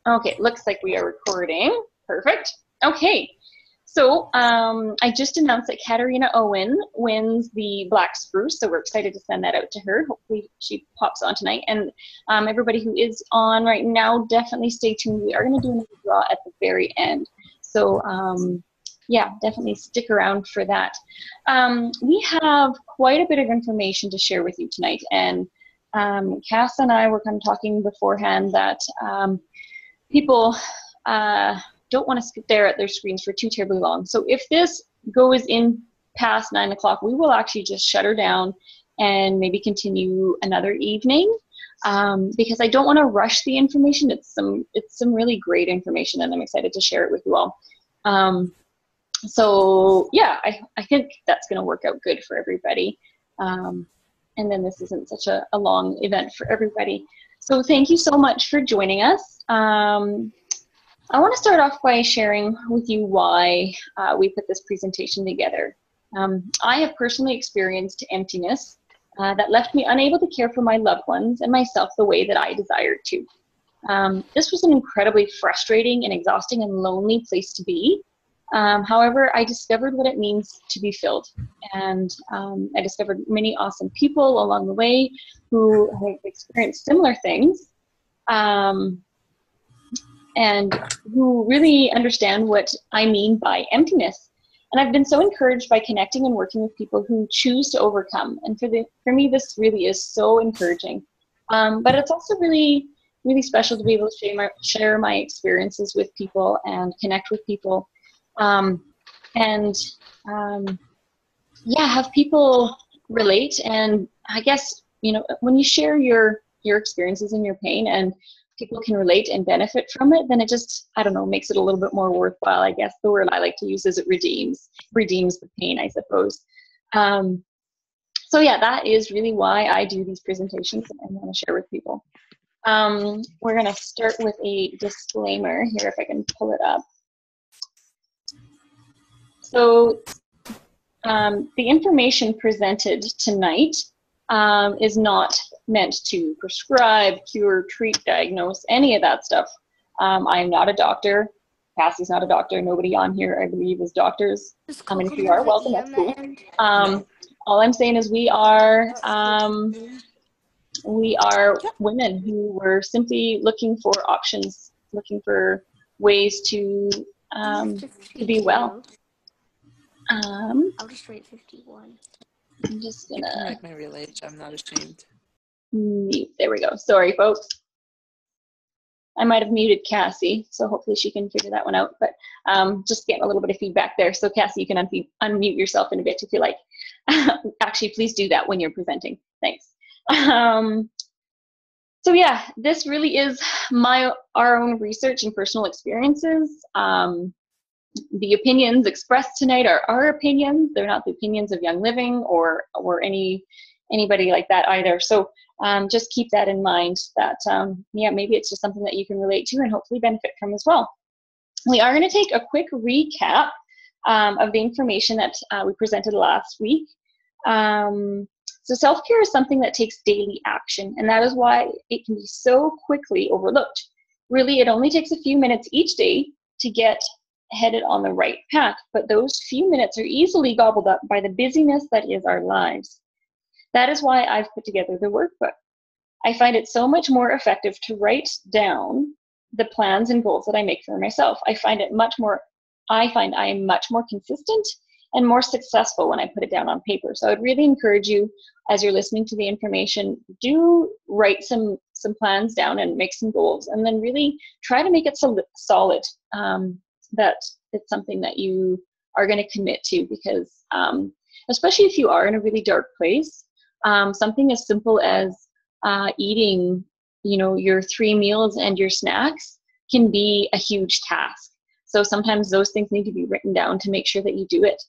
Okay, looks like we are recording. Perfect. Okay, so I just announced that Katarina Owen wins the Black Spruce, so we're excited to send that out to her. Hopefully she pops on tonight. And everybody who is on right now, definitely stay tuned. We are going to do another draw at the very end. So yeah, definitely stick around for that. We have quite a bit of information to share with you tonight. And Cass and I were kind of talking beforehand that people don't want to stare at their screens for too terribly long. So if this goes in past 9 o'clock, we will actually just shut her down and maybe continue another evening, because I don't want to rush the information. It's some really great information, and I'm excited to share it with you all. So yeah, I think that's going to work out good for everybody. And then this isn't such a long event for everybody. So thank you so much for joining us. I want to start off by sharing with you why we put this presentation together. I have personally experienced emptiness that left me unable to care for my loved ones and myself the way that I desired to. This was an incredibly frustrating and exhausting and lonely place to be. However, I discovered what it means to be filled. And I discovered many awesome people along the way who have experienced similar things. And who really understand what I mean by emptiness. And I've been so encouraged by connecting and working with people who choose to overcome. And for me, this really is so encouraging. But it's also really, really special to be able to share my experiences with people and connect with people. Yeah, have people relate. And I guess, you know, when you share your experiences and your pain, and people can relate and benefit from it, then it just, I don't know, makes it a little bit more worthwhile. I guess the word I like to use is it redeems the pain, I suppose. So yeah, that is really why I do these presentations and want to share with people. We're going to start with a disclaimer here, if I can pull it up. So the information presented tonight is not meant to prescribe, cure, treat, diagnose, any of that stuff. I'm not a doctor. Cassie's not a doctor. Nobody on here, I believe, is doctors. And if you are, welcome. That's cool. All I'm saying is we are women who were simply looking for options, looking for ways to be well. I'll just write 51. I'm just gonna write my real age. I'm not ashamed. Mute. There we go. Sorry, folks. I might have muted Cassie, so hopefully she can figure that one out. But just getting a little bit of feedback there. So Cassie, you can unmute yourself in a bit if you like. Actually, please do that when you're presenting. Thanks. So yeah, this really is our own research and personal experiences. The opinions expressed tonight are our opinions. They're not the opinions of Young Living or anybody like that either. So just keep that in mind, that yeah, maybe it's just something that you can relate to and hopefully benefit from as well. We are going to take a quick recap of the information that we presented last week. So self-care is something that takes daily action, and that is why it can be so quickly overlooked. Really, it only takes a few minutes each day to get headed on the right path, but those few minutes are easily gobbled up by the busyness that is our lives. That is why I've put together the workbook. I find it so much more effective to write down the plans and goals that I make for myself. I find I am much more consistent and more successful when I put it down on paper. So I'd really encourage you, as you're listening to the information, do write some plans down and make some goals, and then really try to make it solid, that it's something that you are going to commit to, because especially if you are in a really dark place, something as simple as eating, you know, your 3 meals and your snacks can be a huge task. So sometimes those things need to be written down to make sure that you do it.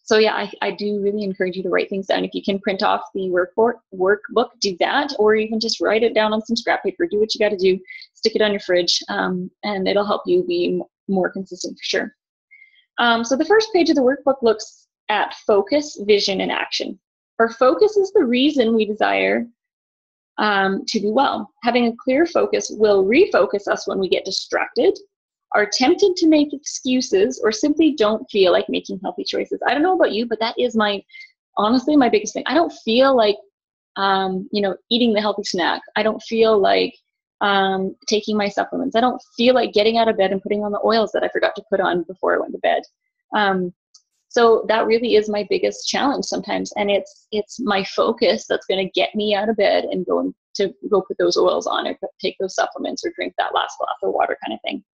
So yeah, I do really encourage you to write things down. If you can print off the workbook, do that, or even just write it down on some scrap paper. Do what you got to do, stick it on your fridge, and it'll help you be more consistent for sure. So the first page of the workbook looks at focus, vision, and action. Our focus is the reason we desire to be well. Having a clear focus will refocus us when we get distracted, are tempted to make excuses, or simply don't feel like making healthy choices. I don't know about you, but that is honestly my biggest thing. I don't feel like eating the healthy snack. I don't feel like taking my supplements. I don't feel like getting out of bed and putting on the oils that I forgot to put on before I went to bed. So that really is my biggest challenge sometimes, and it's my focus that's going to get me out of bed and go put those oils on, or take those supplements, or drink that last glass of water, kind of thing.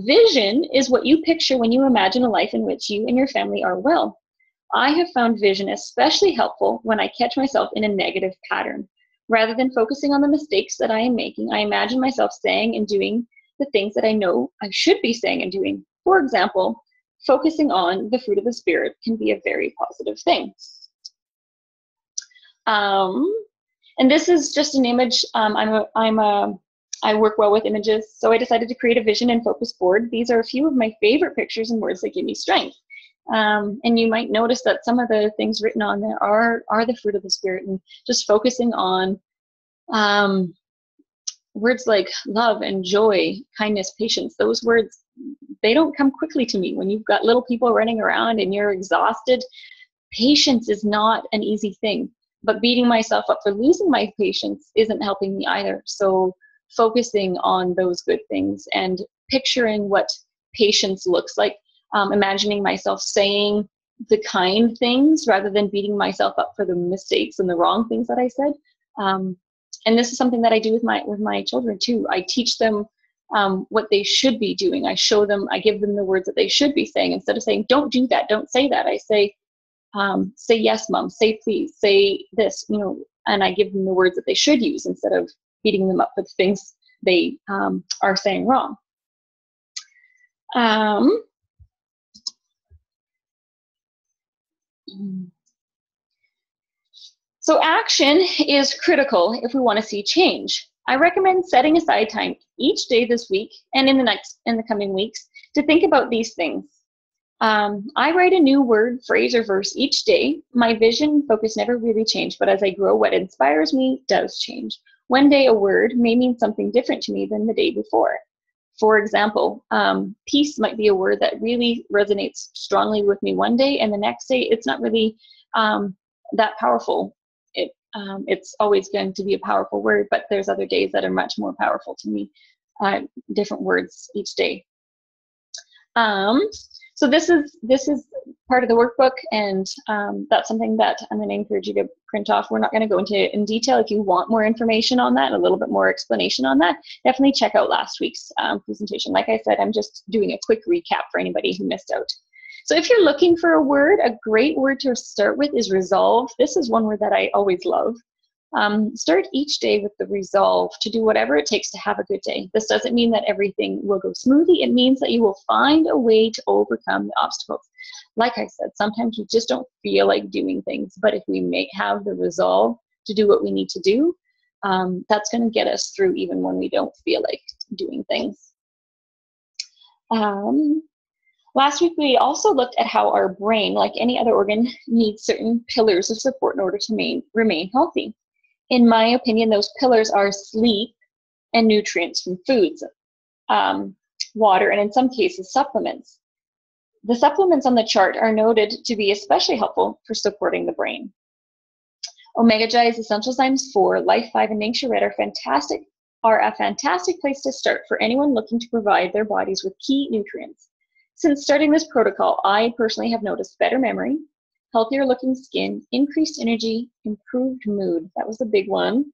Vision is what you picture when you imagine a life in which you and your family are well. I have found vision especially helpful when I catch myself in a negative pattern. Rather than focusing on the mistakes that I am making, I imagine myself saying and doing the things that I know I should be saying and doing. For example, focusing on the fruit of the Spirit can be a very positive thing. And this is just an image. I work well with images, so I decided to create a vision and focus board. These are a few of my favorite pictures and words that give me strength. And you might notice that some of the things written on there are the fruit of the Spirit, and just focusing on words like love and joy, kindness, patience. Those words, they don't come quickly to me. When you've got little people running around and you're exhausted, patience is not an easy thing. But beating myself up for losing my patience isn't helping me either. So focusing on those good things and picturing what patience looks like, imagining myself saying the kind things rather than beating myself up for the mistakes and the wrong things that I said. And this is something that I do with my children too. I teach them what they should be doing. I give them the words that they should be saying. Instead of saying, don't do that, don't say that, I say yes, mom, say please, say this, and I give them the words that they should use instead of beating them up for the things they are saying wrong. So action is critical if we want to see change. I recommend setting aside time each day this week and in the coming weeks to think about these things. I write a new word, phrase, or verse each day. My vision focus never really changed, but as I grow, what inspires me does change. One day a word may mean something different to me than the day before. For example, peace might be a word that really resonates strongly with me one day, and the next day it's not really that powerful. It's always going to be a powerful word, but there's other days that are much more powerful to me. Different words each day. So this is part of the workbook, and that's something that I'm going to encourage you to print off. We're not going to go into in detail. If you want more information on that, a little bit more explanation on that, definitely check out last week's presentation. Like I said, I'm just doing a quick recap for anybody who missed out. So if you're looking for a word, a great word to start with is resolve. This is one word that I always love. Start each day with the resolve to do whatever it takes to have a good day. This doesn't mean that everything will go smoothly. It means that you will find a way to overcome the obstacles. Like I said, sometimes we just don't feel like doing things, but if we have the resolve to do what we need to do, that's going to get us through even when we don't feel like doing things. Last week, we also looked at how our brain, like any other organ, needs certain pillars of support in order to remain healthy. In my opinion, those pillars are sleep and nutrients from foods, water, and in some cases, supplements. The supplements on the chart are noted to be especially helpful for supporting the brain. Omega Gi's Essential Zymes 4, Life 5, and Nature Red are a fantastic place to start for anyone looking to provide their bodies with key nutrients. Since starting this protocol, I personally have noticed better memory, healthier looking skin, increased energy, improved mood. That was the big one.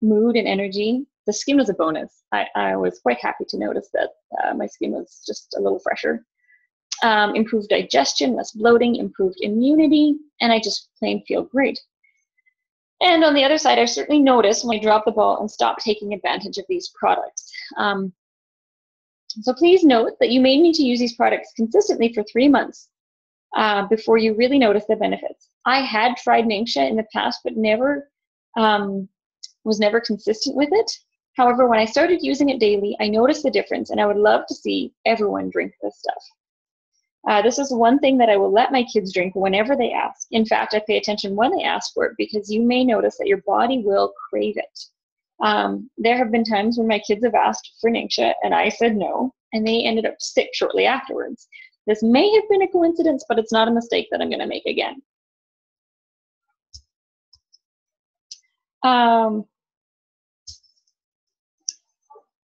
Mood and energy. The skin was a bonus. I was quite happy to notice that my skin was just a little fresher. Improved digestion, less bloating, improved immunity, and I just plain feel great. And on the other side, I certainly noticed when I dropped the ball and stopped taking advantage of these products. So please note that you may need to use these products consistently for 3 months before you really notice the benefits. I had tried Ningxia in the past, but was never consistent with it. However, when I started using it daily, I noticed the difference, and I would love to see everyone drink this stuff. This is one thing that I will let my kids drink whenever they ask. In fact, I pay attention when they ask for it because you may notice that your body will crave it. There have been times when my kids have asked for Ningxia and I said no, and they ended up sick shortly afterwards. This may have been a coincidence, but it's not a mistake that I'm going to make again. I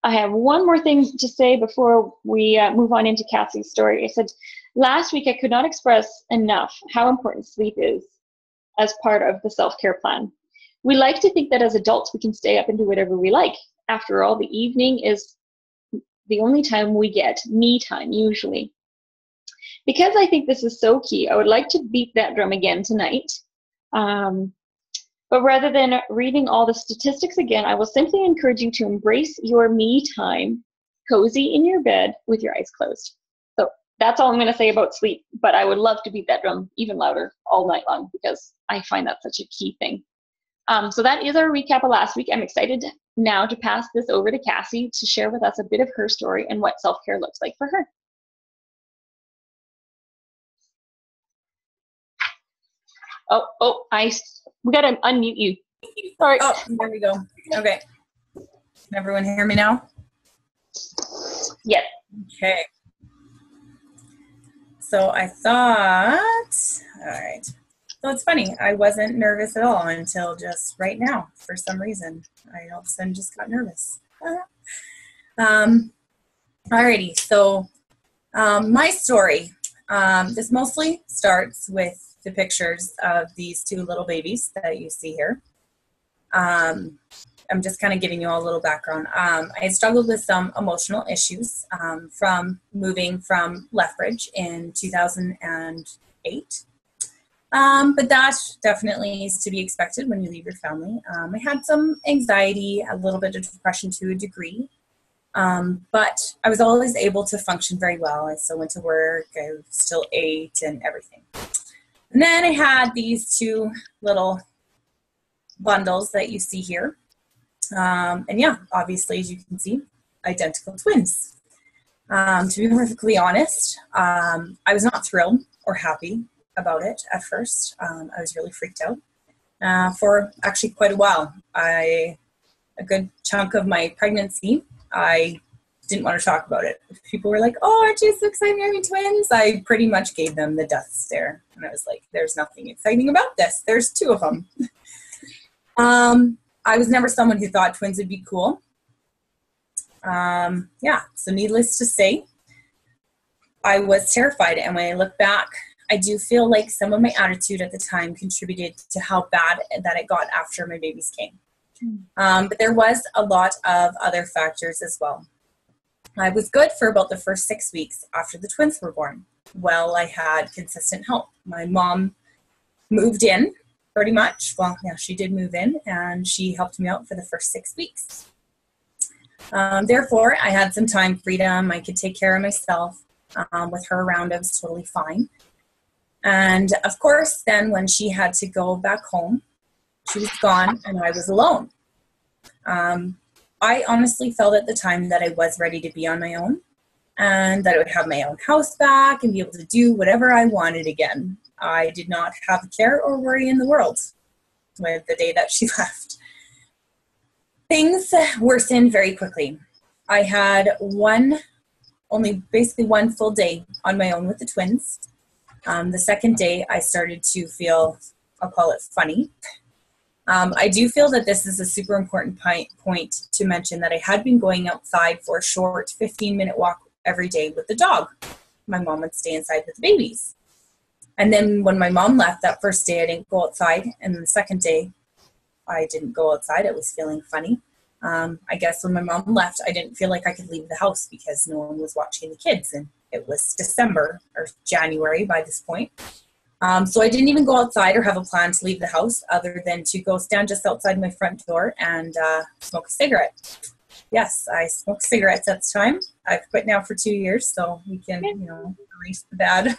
have one more thing to say before we move on into Cassie's story. I said, last week I could not express enough how important sleep is as part of the self-care plan. We like to think that as adults we can stay up and do whatever we like. After all, the evening is the only time we get me time, usually. Because I think this is so key, I would like to beat that drum again tonight. But rather than reading all the statistics again, I will simply encourage you to embrace your me time, cozy in your bed with your eyes closed. So that's all I'm going to say about sleep, but I would love to beat that drum even louder all night long because I find that such a key thing. So that is our recap of last week. I'm excited now to pass this over to Cassie to share with us a bit of her story and what self-care looks like for her. We got to unmute you. Sorry. Oh, there we go. Okay. Can everyone hear me now? Yes. Okay. So I thought, all right. So it's funny. I wasn't nervous at all until just right now. For some reason, I all of a sudden just got nervous. Alrighty. So my story. This mostly starts with the pictures of these two little babies that you see here. I'm just kind of giving you all a little background. I had struggled with some emotional issues from moving from Lethbridge in 2008. But that definitely is to be expected when you leave your family. I had some anxiety, a little bit of depression to a degree. But I was always able to function very well. I still went to work, I still ate and everything. And then I had these two little bundles that you see here. And yeah, obviously, as you can see, identical twins. To be perfectly honest, I was not thrilled or happy about it at first. I was really freaked out for actually quite a while. A good chunk of my pregnancy, I didn't want to talk about it. People were like, oh, aren't you so excited you're having twins? I pretty much gave them the death stare. And I was like, there's nothing exciting about this. There's two of them. I was never someone who thought twins would be cool. Yeah, so needless to say, I was terrified. And when I look back, I do feel like some of my attitude at the time contributed to how bad that it got after my babies came. But there was a lot of other factors as well. I was good for about the first 6 weeks after the twins were born. Well, I had consistent help. My mom moved in pretty much. Well, yeah, she did move in and she helped me out for the first 6 weeks. Therefore, I had some time freedom. I could take care of myself. With her around, I was totally fine. And of course, then when she had to go back home, she was gone and I was alone. I honestly felt at the time that I was ready to be on my own and that I would have my own house back and be able to do whatever I wanted again. I did not have a care or worry in the world with the day that she left. Things worsened very quickly. I had basically one full day on my own with the twins. The second day I started to feel, I'll call it funny. I do feel that this is a super important point to mention that I had been going outside for a short 15-minute walk every day with the dog. My mom would stay inside with the babies. And then when my mom left that first day, I didn't go outside. And then the second day, I didn't go outside. I was feeling funny. I guess when my mom left, I didn't feel like I could leave the house because no one was watching the kids. And it was December or January by this point. So I didn't even go outside or have a plan to leave the house other than to go stand just outside my front door and smoke a cigarette. Yes, I smoked cigarettes at the time. I've quit now for 2 years, so we can, erase the bad.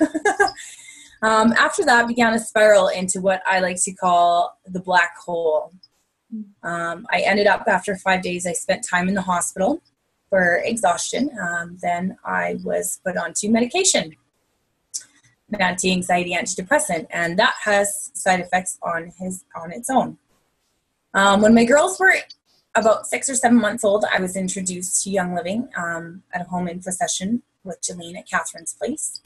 After that began a spiral into what I like to call the black hole. I ended up, after 5 days, I spent time in the hospital for exhaustion. Then I was put onto medication. an anti-anxiety antidepressant, and that has side effects on its own. When my girls were about 6 or 7 months old, I was introduced to Young Living at a home info session with Jolene at Catherine's place.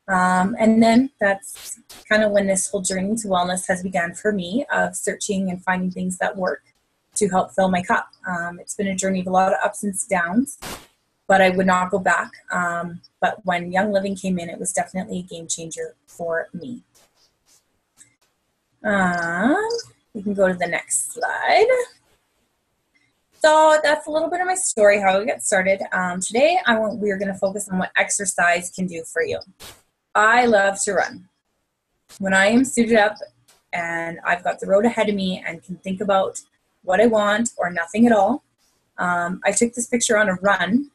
And then that's kind of when this whole journey to wellness has begun for me, of searching and finding things that work to help fill my cup. It's been a journey of a lot of ups and downs, but I would not go back. But when Young Living came in, it was definitely a game changer for me. We can go to the next slide. So that's a little bit of my story, how I got started. Today, we're going to focus on what exercise can do for you. I love to run. When I am suited up and I've got the road ahead of me and can think about what I want or nothing at all, I took this picture on a run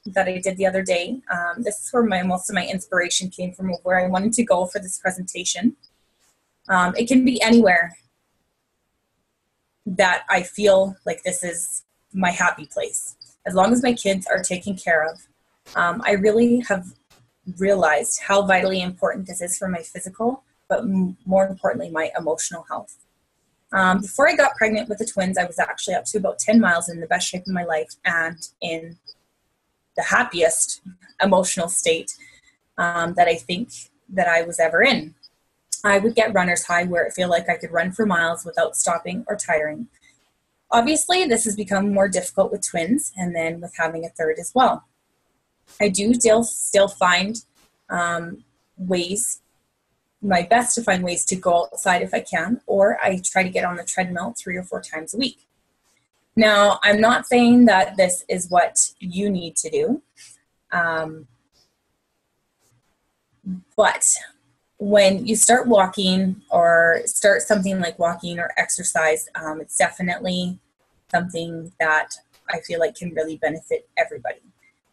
that I did the other day. This is where most of my inspiration came from, of where I wanted to go for this presentation. It can be anywhere that I feel like this is my happy place. As long as my kids are taken care of, I really have realized how vitally important this is for my physical, but more importantly, my emotional health. Before I got pregnant with the twins, I was actually up to about 10 miles in the best shape of my life and in the happiest emotional state that I think that I was ever in. I would get runner's high, where it felt like I could run for miles without stopping or tiring. Obviously, this has become more difficult with twins, and then with having a third as well. I do still find my best to find ways to go outside if I can, or I try to get on the treadmill 3 or 4 times a week. Now, I'm not saying that this is what you need to do, but when you start walking or start something like walking or exercise, it's definitely something that I feel like can really benefit everybody.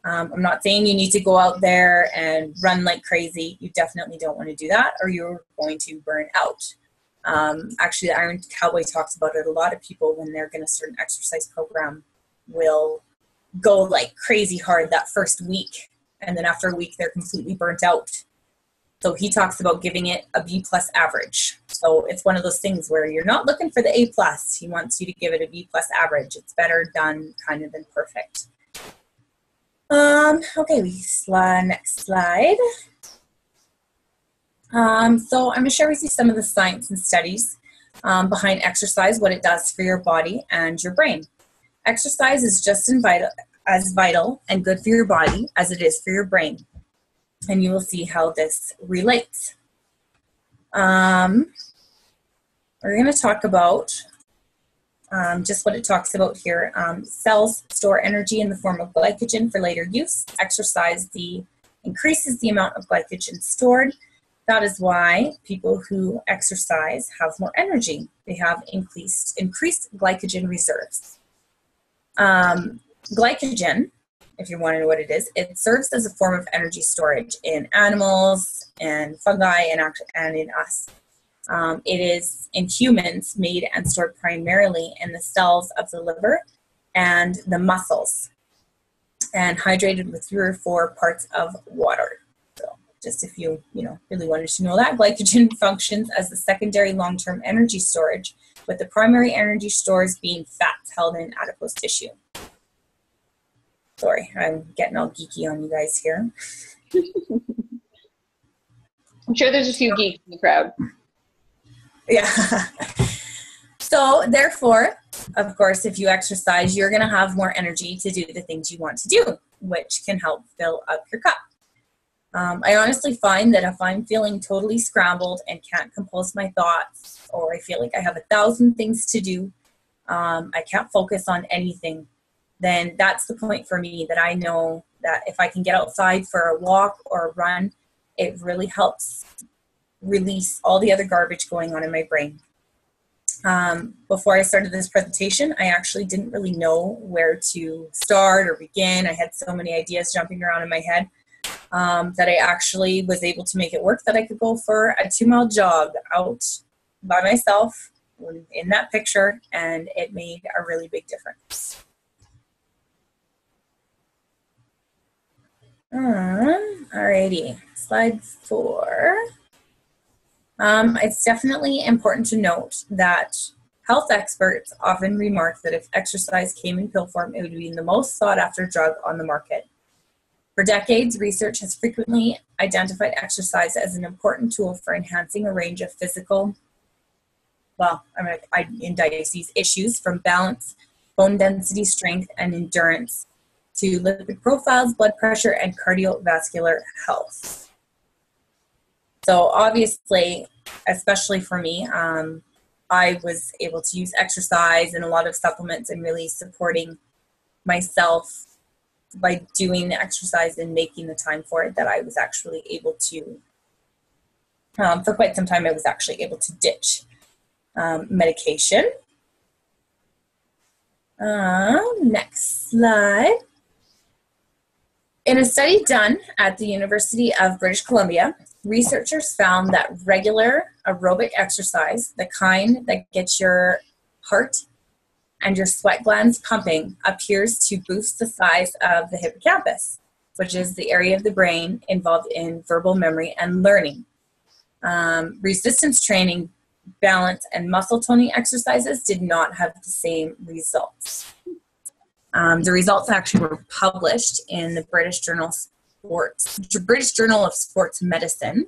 I'm not saying you need to go out there and run like crazy. You definitely don't want to do that, or you're going to burn out. Actually, the Iron Cowboy talks about it. A lot of people, when they're going to start an exercise program, will go like crazy hard that first week, and then after a week, they're completely burnt out. So he talks about giving it a B+ average. So it's one of those things where you're not looking for the A+. He wants you to give it a B+ average. It's better done kind of than perfect. Okay, next slide. So I'm going to share with you some of the science and studies behind exercise, what it does for your body and your brain. Exercise is just as vital and good for your body as it is for your brain. And you will see how this relates. We're going to talk about just what it talks about here. Cells store energy in the form of glycogen for later use. Exercise increases the amount of glycogen stored. That is why people who exercise have more energy. They have increased glycogen reserves. Glycogen, if you want to know what it is, it serves as a form of energy storage in animals and fungi and in us. It is, in humans, made and stored primarily in the cells of the liver and the muscles, and hydrated with 3 or 4 parts of water. So just if you really wanted to know that, glycogen functions as the secondary long-term energy storage, with the primary energy stores being fats held in adipose tissue. Sorry, I'm getting all geeky on you guys here. I'm sure there's a few geeks in the crowd. Yeah. So therefore, of course, if you exercise, you're going to have more energy to do the things you want to do, which can help fill up your cup. I honestly find that if I'm feeling totally scrambled and can't compose my thoughts, or I feel like I have 1,000 things to do, I can't focus on anything, then that's the point for me that I know that if I can get outside for a walk or a run, it really helps release all the other garbage going on in my brain. Before I started this presentation, I actually didn't really know where to start or begin. I had so many ideas jumping around in my head that I actually was able to make it work, that I could go for a 2-mile jog out by myself in that picture, and it made a really big difference. Alrighty, slide 4. It's definitely important to note that health experts often remark that if exercise came in pill form, it would be the most sought after drug on the market. For decades, research has frequently identified exercise as an important tool for enhancing a range of physical, indices issues from balance, bone density, strength, and endurance to lipid profiles, blood pressure, and cardiovascular health. So obviously, especially for me, I was able to use exercise and a lot of supplements and really supporting myself by doing the exercise and making the time for it, that I was actually able to, for quite some time, I was actually able to ditch medication. Next slide. In a study done at the University of British Columbia, researchers found that regular aerobic exercise, the kind that gets your heart and your sweat glands pumping, appears to boost the size of the hippocampus, which is the area of the brain involved in verbal memory and learning. Resistance training, balance, and muscle toning exercises did not have the same results. The results actually were published in the British Journal of Sports Medicine.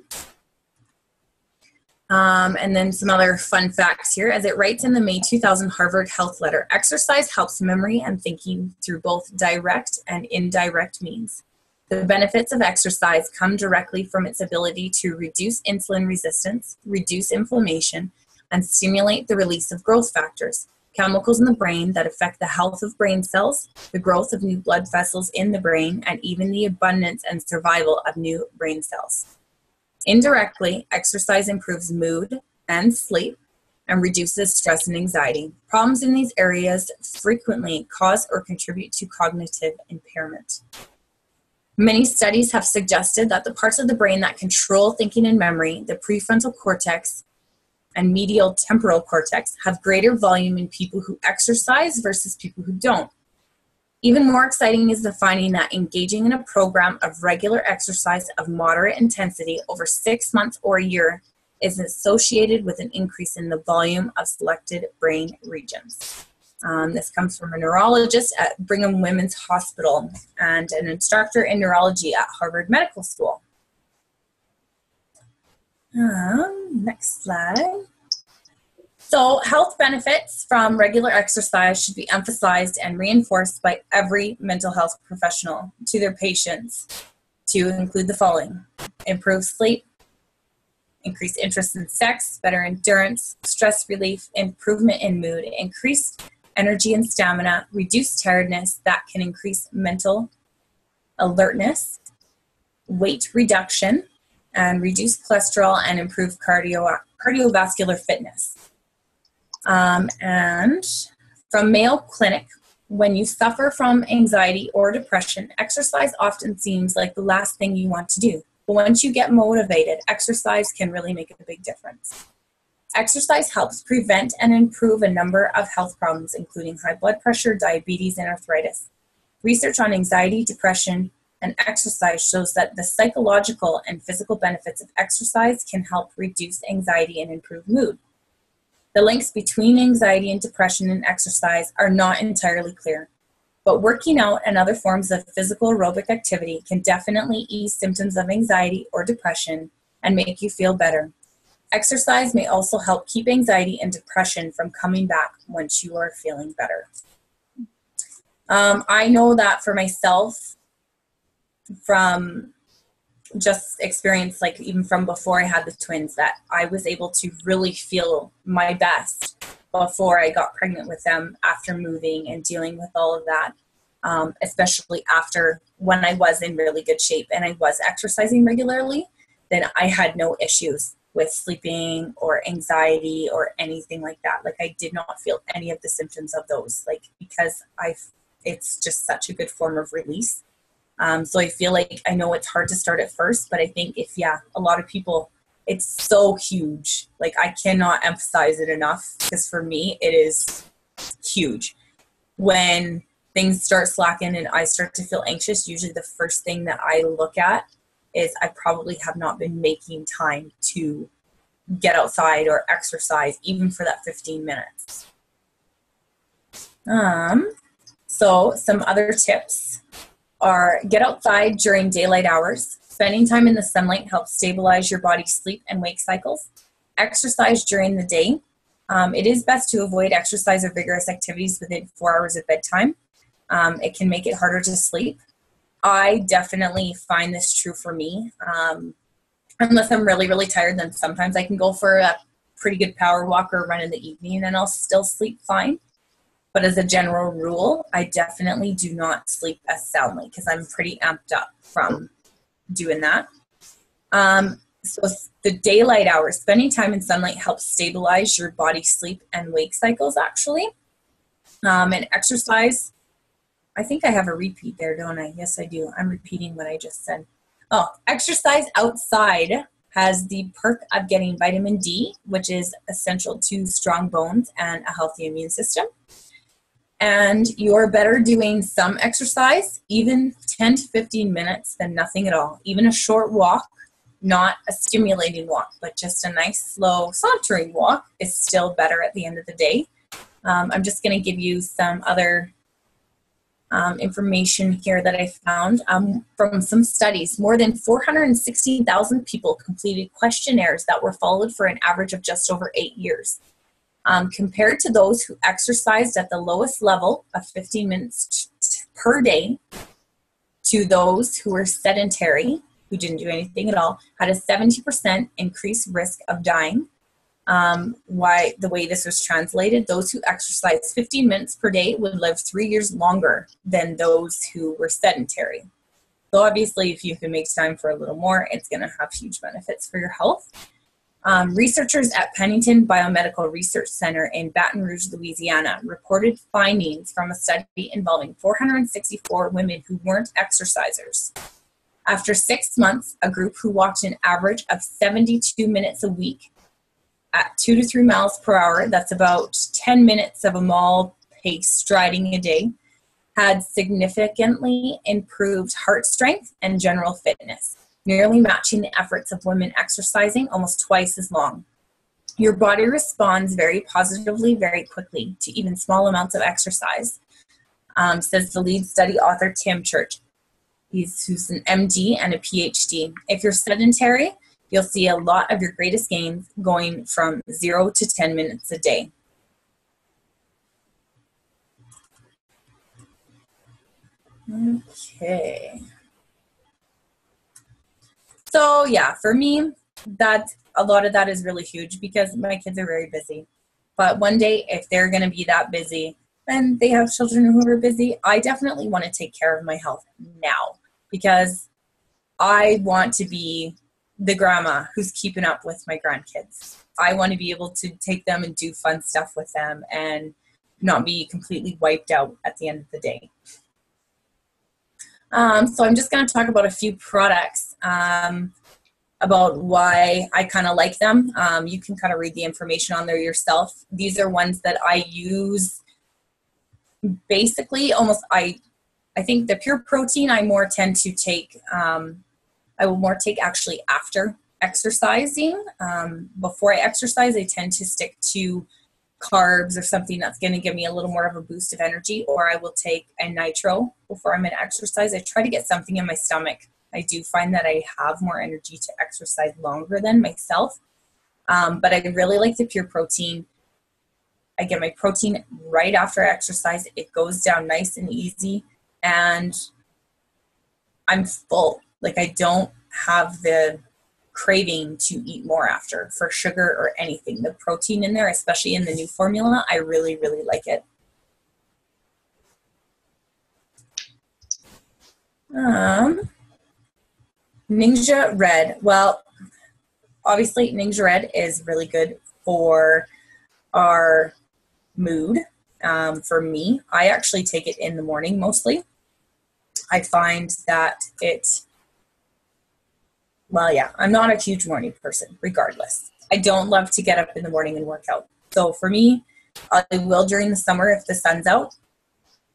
And then some other fun facts here. As it writes in the May 2000 Harvard Health Letter, exercise helps memory and thinking through both direct and indirect means. The benefits of exercise come directly from its ability to reduce insulin resistance, reduce inflammation, and stimulate the release of growth factors, chemicals in the brain that affect the health of brain cells, the growth of new blood vessels in the brain, and even the abundance and survival of new brain cells. Indirectly, exercise improves mood and sleep and reduces stress and anxiety. Problems in these areas frequently cause or contribute to cognitive impairment. Many studies have suggested that the parts of the brain that control thinking and memory, the prefrontal cortex and medial temporal cortex, have greater volume in people who exercise versus people who don't. Even more exciting is the finding that engaging in a program of regular exercise of moderate intensity over 6 months or a year is associated with an increase in the volume of selected brain regions. This comes from a neurologist at Brigham Women's Hospital and an instructor in neurology at Harvard Medical School. Next slide. So health benefits from regular exercise should be emphasized and reinforced by every mental health professional to their patients to include the following: improved sleep, increased interest in sex, better endurance, stress relief, improvement in mood, increased energy and stamina, reduced tiredness that can increase mental alertness, weight reduction, and reduce cholesterol and improve cardiovascular fitness. And from Mayo Clinic, when you suffer from anxiety or depression, exercise often seems like the last thing you want to do. But once you get motivated, exercise can really make a big difference. Exercise helps prevent and improve a number of health problems, including high blood pressure, diabetes, and arthritis. Research on anxiety, depression, and exercise shows that the psychological and physical benefits of exercise can help reduce anxiety and improve mood. The links between anxiety and depression and exercise are not entirely clear, but working out and other forms of physical aerobic activity can definitely ease symptoms of anxiety or depression and make you feel better. Exercise may also help keep anxiety and depression from coming back once you are feeling better. I know that for myself, from just experience, like even from before I had the twins, that I was able to really feel my best before I got pregnant with them after moving and dealing with all of that, especially after when I was in really good shape and I was exercising regularly, then I had no issues with sleeping or anxiety or anything like that. Like I did not feel any of the symptoms of those, like because it's just such a good form of release. So I feel like, I know it's hard to start at first, but I think a lot of people, it's so huge. Like I cannot emphasize it enough, because for me, it is huge. When things start slacking and I start to feel anxious, usually the first thing that I look at is I probably have not been making time to get outside or exercise, even for that 15 minutes. So some other tips are get outside during daylight hours. Spending time in the sunlight helps stabilize your body's sleep and wake cycles. Exercise during the day. It is best to avoid exercise or vigorous activities within 4 hours of bedtime. It can make it harder to sleep. I definitely find this true for me. Unless I'm really, really tired, then sometimes I can go for a pretty good power walk or run in the evening and I'll still sleep fine. But as a general rule, I definitely do not sleep as soundly because I'm pretty amped up from doing that. So the daylight hours, spending time in sunlight helps stabilize your body sleep and wake cycles, actually. And exercise, I think I have a repeat there, don't I? Yes, I do. I'm repeating what I just said. Oh, exercise outside has the perk of getting vitamin D, which is essential to strong bones and a healthy immune system. And you're better doing some exercise, even 10 to 15 minutes, than nothing at all. Even a short walk, not a stimulating walk, but just a nice, slow, sauntering walk is still better at the end of the day. I'm just going to give you some other information here that I found from some studies. More than 416,000 people completed questionnaires that were followed for an average of just over 8 years. Compared to those who exercised at the lowest level of 15 minutes per day, to those who were sedentary, who didn't do anything at all, had a 70% increased risk of dying. Why the way this was translated, those who exercised 15 minutes per day would live 3 years longer than those who were sedentary. So obviously, if you can make time for a little more, it's going to have huge benefits for your health. Researchers at Pennington Biomedical Research Center in Baton Rouge, Louisiana, reported findings from a study involving 464 women who weren't exercisers. After 6 months, a group who walked an average of 72 minutes a week at 2 to 3 miles per hour, that's about 10 minutes of a mile pace striding a day, had significantly improved heart strength and general fitness, nearly matching the efforts of women exercising almost twice as long. Your body responds very positively, very quickly to even small amounts of exercise, says the lead study author, Tim Church. Who's an MD and a PhD. If you're sedentary, you'll see a lot of your greatest gains going from 0 to 10 minutes a day. Okay. So yeah, for me, a lot of that is really huge because my kids are very busy. But one day, if they're going to be that busy and they have children who are busy, I definitely want to take care of my health now because I want to be the grandma who's keeping up with my grandkids. I want to be able to take them and do fun stuff with them and not be completely wiped out at the end of the day. So I'm just going to talk about a few products about why I kind of like them. You can kind of read the information on there yourself. These are ones that I use basically almost, I think the Pure Protein I more tend to take, I will more take actually after exercising. Before I exercise, I tend to stick to carbs or something that's going to give me a little more of a boost of energy, or I will take a nitro before I'm going to exercise. I try to get something in my stomach. I do find that I have more energy to exercise longer than myself. But I really like the Pure Protein. I get my protein right after I exercise. It goes down nice and easy, and I'm full. Like, I don't have the craving to eat more after for sugar or anything. The protein in there, especially in the new formula, I really, really like it. Ninja Red. Well, obviously Ninja Red is really good for our mood. For me, I actually take it in the morning mostly. I find that well, yeah, I'm not a huge morning person, regardless. I don't love to get up in the morning and work out. So for me, I will during the summer if the sun's out,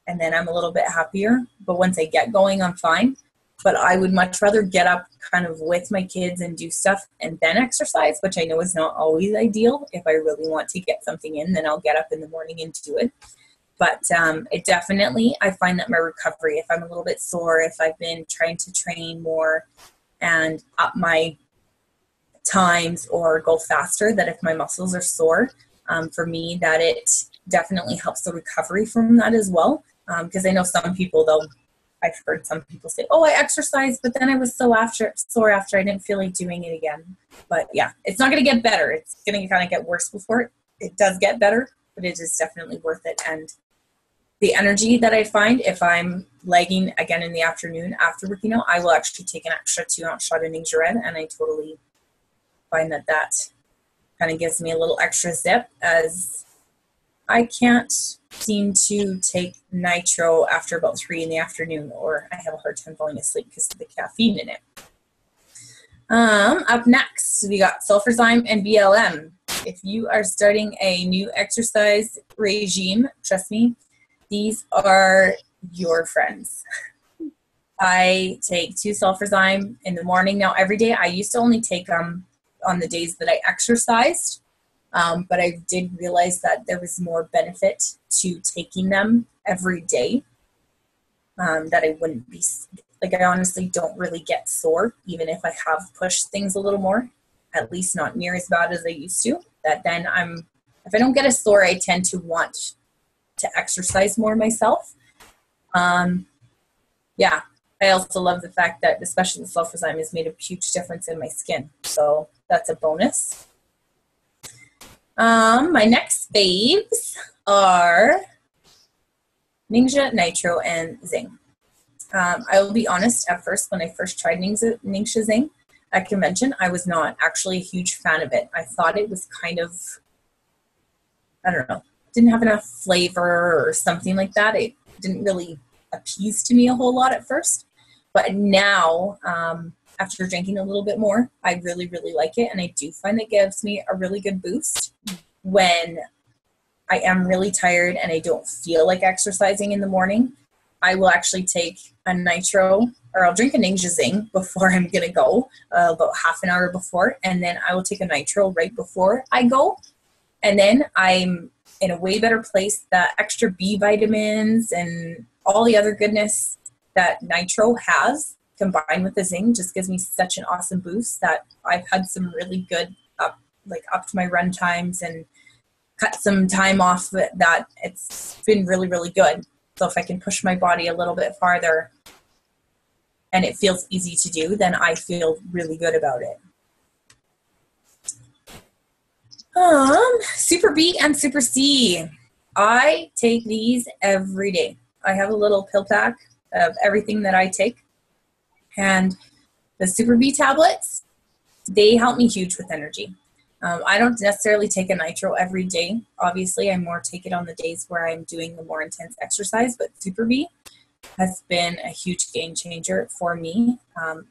and then I'm a little bit happier. But once I get going, I'm fine. but I would much rather get up kind of with my kids and do stuff and then exercise, which I know is not always ideal. If I really want to get something in, then I'll get up in the morning and do it. But it definitely, I find that my recovery, if I'm a little bit sore, if I've been trying to train more and up my times or go faster, that if my muscles are sore, for me, that it definitely helps the recovery from that as well. Because I know some people, I've heard some people say, oh, I exercised, but then I was sore after, I didn't feel like doing it again. But yeah, it's not going to get better. It's going to kind of get worse before it does get better, but it is definitely worth it. And the energy that I find if I'm lagging again in the afternoon after working out, I will actually take an extra 2-ounce shot of Ningxia Red, and I totally find that kind of gives me a little extra zip, as I can't seem to take nitro after about 3 in the afternoon, or I have a hard time falling asleep because of the caffeine in it. Up next, we got Sulfurzyme and BLM. If you are starting a new exercise regime, trust me, these are your friends. I take 2 Sulfurzyme in the morning now every day. I used to only take them on the days that I exercised. But I did realize that there was more benefit to taking them every day, that I wouldn't be, like, I honestly don't really get sore, even if I have pushed things a little more, at least not near as bad as I used to, that then if I don't get a sore, I tend to want to exercise more myself. Yeah, I also love the fact that especially the Sulfurzyme has made a huge difference in my skin, so that's a bonus. My next faves are Ningxia, Nitro, and Zing. I will be honest, at first, when I first tried Ningxia Zing at convention, I was not actually a huge fan of it. I thought it was kind of, I don't know, didn't have enough flavor or something like that. It didn't really appease to me a whole lot at first. But now, after drinking a little bit more, I really, really like it. And I do find it gives me a really good boost when I am really tired and I don't feel like exercising in the morning. I will actually take a nitro, or I'll drink a Ningxia Zing before I'm going to go, about half an hour before. And then I will take a nitro right before I go. And then I'm in a way better place. The extra B vitamins and all the other goodness that nitro has combined with the Zing just gives me such an awesome boost that I've had some really good up to my run times and cut some time off that it's been really, really good. So if I can push my body a little bit farther and it feels easy to do, then I feel really good about it. Super B and Super C. I take these every day. I have a little pill pack of everything that I take. And the Super B tablets, they help me huge with energy. I don't necessarily take a nitro every day. Obviously, I more take it on the days where I'm doing the more intense exercise, but Super B has been a huge game changer for me,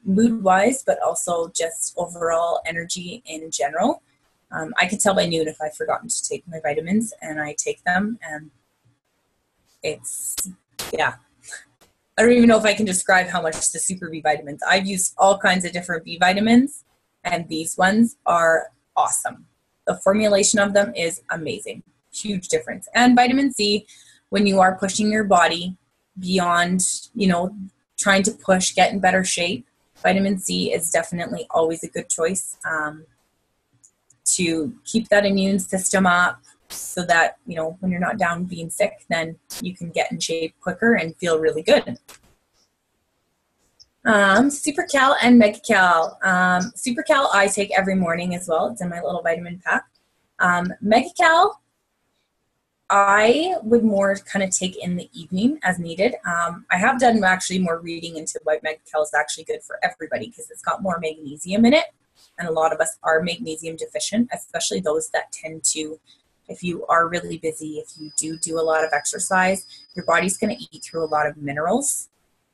mood-wise, but also just overall energy in general. I can tell by noon if I've forgotten to take my vitamins, and I take them, and it's, yeah. I don't even know if I can describe how much the Super B vitamins. I've used all kinds of different B vitamins, and these ones are awesome. The formulation of them is amazing. Huge difference. And vitamin C, when you are pushing your body beyond, trying to push, get in better shape, vitamin C is definitely always a good choice to keep that immune system up so that, when you're not down being sick, then you can get in shape quicker and feel really good. Super Cal and Mega Cal. Super Cal I take every morning as well. It's in my little vitamin pack. Mega Cal I would more kind of take in the evening as needed. I have done actually more reading into why Mega Cal is actually good for everybody because it's got more magnesium in it. And a lot of us are magnesium deficient, especially those that tend to, if you are really busy, if you do a lot of exercise, your body's going to eat through a lot of minerals.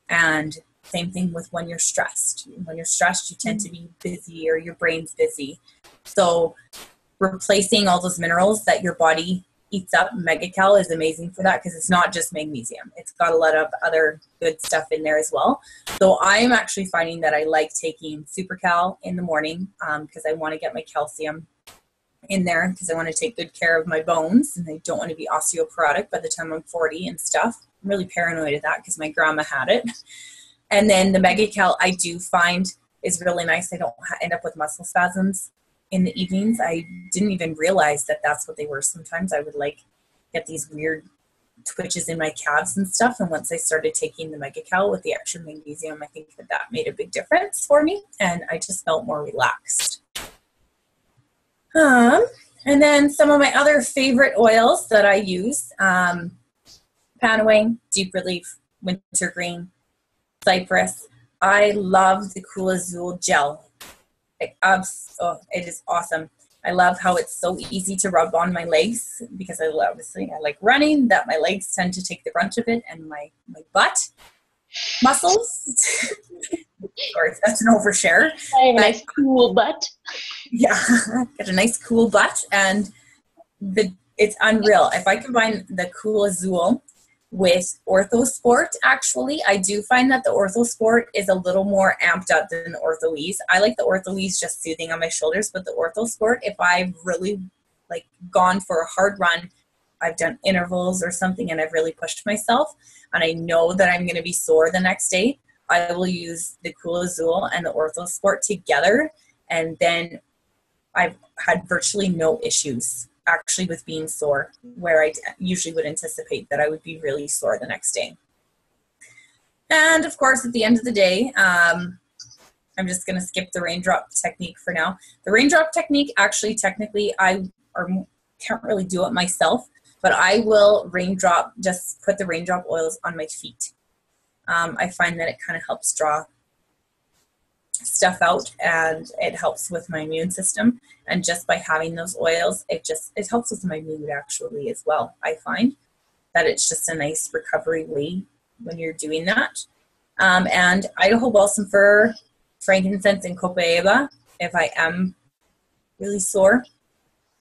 And same thing with when you're stressed. When you're stressed, you tend to be busy or your brain's busy. So replacing all those minerals that your body eats up. Mega-Cal is amazing for that because it's not just magnesium. It's got a lot of other good stuff in there as well. So I'm actually finding that I like taking Super-Cal in the morning because I want to get my calcium in there because I want to take good care of my bones and I don't want to be osteoporotic by the time I'm 40 and stuff. I'm really paranoid of that because my grandma had it. And then the Mega-Cal I do find is really nice. I don't end up with muscle spasms in the evenings. I didn't even realize that that's what they were. Sometimes I would like get these weird twitches in my calves and stuff. And once I started taking the Mega-Cal with the extra magnesium, I think that that made a big difference for me. And I just felt more relaxed. And then some of my other favorite oils that I use, Panaway, Deep Relief, Wintergreen, Cypress. I love the Cool Azul gel. It is awesome. I love how it's so easy to rub on my legs because I like running, that my legs tend to take the brunt of it, and my butt muscles. Sorry, that's an overshare. I have a nice cool butt. Yeah, got a nice cool butt, and it's unreal. If I combine the Cool Azul with Orthosport, actually, I do find that the Orthosport is a little more amped up than the Ortho-Ease. I like the Ortho-Ease just soothing on my shoulders, but the Orthosport, if I've really like gone for a hard run, I've done intervals or something and I've really pushed myself and I know that I'm going to be sore the next day, I will use the Cool Azul and the Orthosport together, and then I've had virtually no issues actually with being sore, where I usually would anticipate that I would be really sore the next day. And of course, at the end of the day, I'm just going to skip the raindrop technique for now. The raindrop technique, actually, technically, can't really do it myself, but I will just put the raindrop oils on my feet. I find that it kind of helps draw stuff out and it helps with my immune system, and just by having those oils it helps with my mood actually as well. I find that it's just a nice recovery way when you're doing that. And Idaho balsam fir, frankincense, and copaiba. If I am really sore,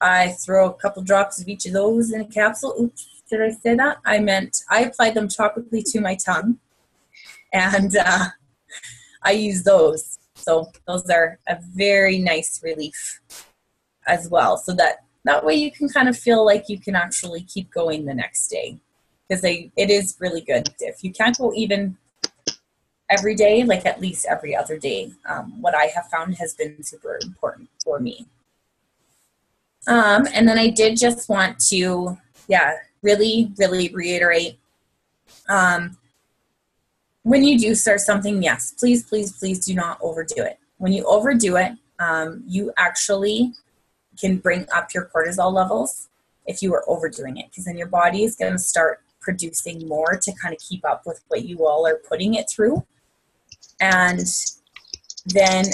I throw a couple drops of each of those in a capsule. Oops, did I say that? I meant I applied them topically to my tongue, and I use those. So those are a very nice relief as well. So that way you can kind of feel like you can actually keep going the next day, because it is really good. If you can't go even every day, like at least every other day, what I have found has been super important for me. And then I did just want to, really, really reiterate, when you do start something, yes, please, please, please do not overdo it. When you overdo it, you actually can bring up your cortisol levels if you are overdoing it, because then your body is going to start producing more to kind of keep up with what you all are putting it through. And then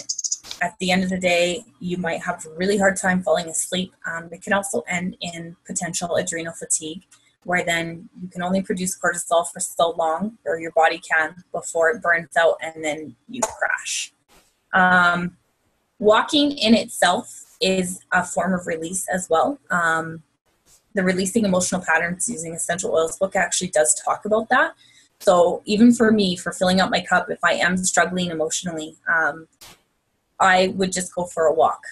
at the end of the day, you might have a really hard time falling asleep. It can also end in potential adrenal fatigue, where then you can only produce cortisol for so long, or your body can, before it burns out and then you crash. Walking in itself is a form of release as well. The Releasing Emotional Patterns Using Essential Oils book actually does talk about that. So even for me, for filling up my cup, if I am struggling emotionally, I would just go for a walk.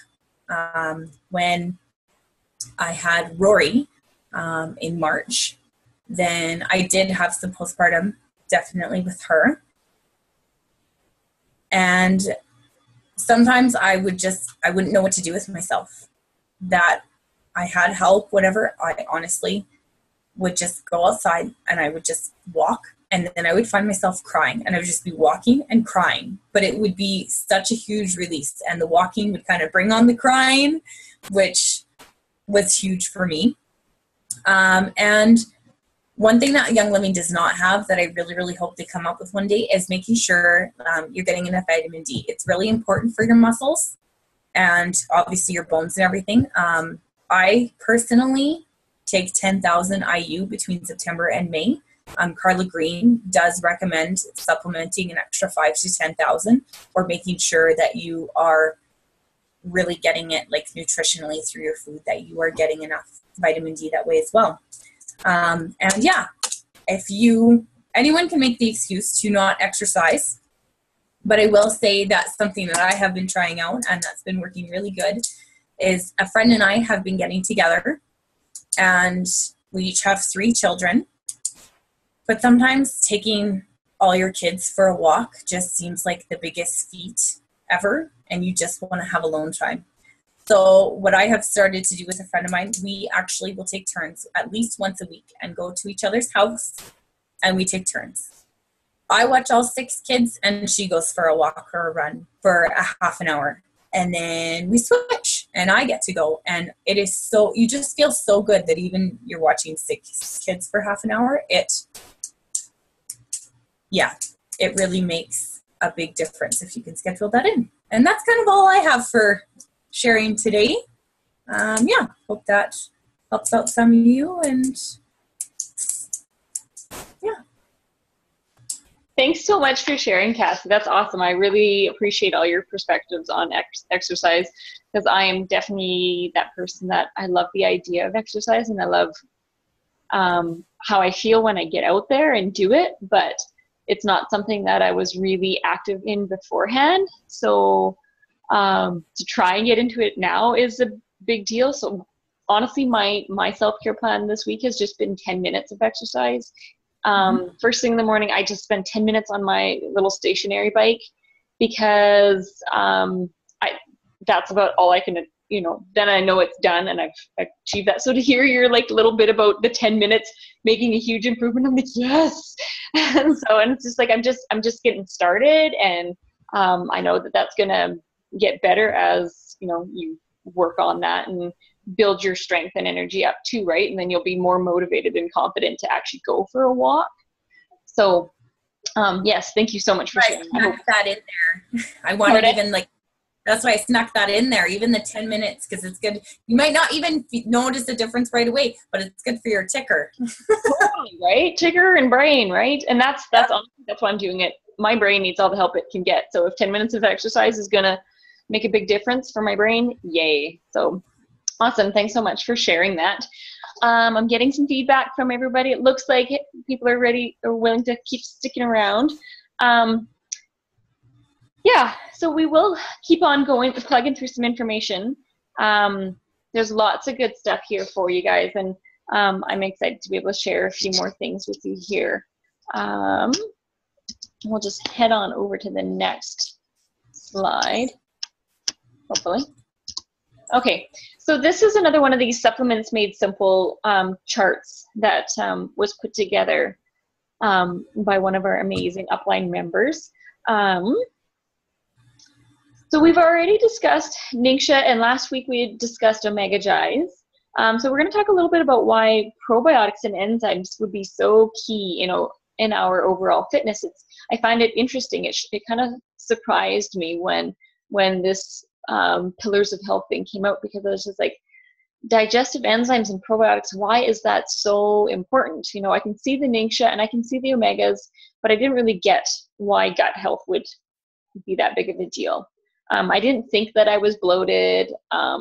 When I had Rory, in March, then I did have some postpartum, definitely with her. And sometimes I wouldn't know what to do with myself. That I had help, whatever. I honestly would just go outside and I would just walk, and then I would find myself crying, and I would just be walking and crying. But it would be such a huge release, and the walking would kind of bring on the crying, which was huge for me. And one thing that Young Living does not have that I really, really hope they come up with one day is making sure you're getting enough vitamin D. It's really important for your muscles and obviously your bones and everything. I personally take 10,000 IU between September and May. Carla Green does recommend supplementing an extra 5 to 10,000, or making sure that you are really getting it like nutritionally through your food, that you are getting enough vitamin D that way as well. And yeah, anyone can make the excuse to not exercise, but I will say that something that I have been trying out and that's been working really good is a friend and I have been getting together, and we each have 3 children, but sometimes taking all your kids for a walk just seems like the biggest feat ever, and you just want to have alone time. So what I have started to do with a friend of mine, we actually will take turns at least once a week and go to each other's house, and we take turns. I watch all 6 kids, and she goes for a walk or a run for a half an hour. And then we switch, and I get to go. And it is so, you just feel so good that even you're watching 6 kids for half an hour. It really makes a big difference if you can schedule that in. And that's kind of all I have for sharing today. Hope that helps out some of you, and yeah. Thanks so much for sharing, Cassie. That's awesome. I really appreciate all your perspectives on exercise, because I am definitely that person that I love the idea of exercise, and I love how I feel when I get out there and do it, but it's not something that I was really active in beforehand. So to try and get into it now is a big deal. So honestly, my self-care plan this week has just been 10 minutes of exercise. First thing in the morning, I just spend 10 minutes on my little stationary bike, because that's about all I can, then I know it's done and I've achieved that. So to hear your like little bit about the 10 minutes making a huge improvement, I'm like, yes. And it's just like, I'm just getting started, and I know that that's going to get better as, you work on that and build your strength and energy up too, right? And then you'll be more motivated and confident to actually go for a walk. So yes, thank you so much for sharing. I snuck that in there. I wanted even that's why I snuck that in there, even the 10 minutes, because it's good. You might not even notice a difference right away, but it's good for your ticker. Totally, right? Ticker and brain, right? And that's honestly, that's why I'm doing it. My brain needs all the help it can get. So if 10 minutes of exercise is going to make a big difference for my brain, yay. So awesome. Thanks so much for sharing that. I'm getting some feedback from everybody. It looks like people are ready or willing to keep sticking around. So we will keep on going, plugging through some information. There's lots of good stuff here for you guys, and I'm excited to be able to share a few more things with you here. We'll just head on over to the next slide, hopefully. Okay, so this is another one of these Supplements Made Simple charts that was put together by one of our amazing upline members. So we've already discussed Ningxia, and last week we had discussed Omega Gize. So we're going to talk a little bit about why probiotics and enzymes would be so key, in our overall fitness. I find it interesting. It kind of surprised me when this Pillars of Health thing came out, because I was just like, digestive enzymes and probiotics, why is that so important? I can see the Ningxia and I can see the omegas, but I didn't really get why gut health would be that big of a deal. I didn't think that I was bloated. I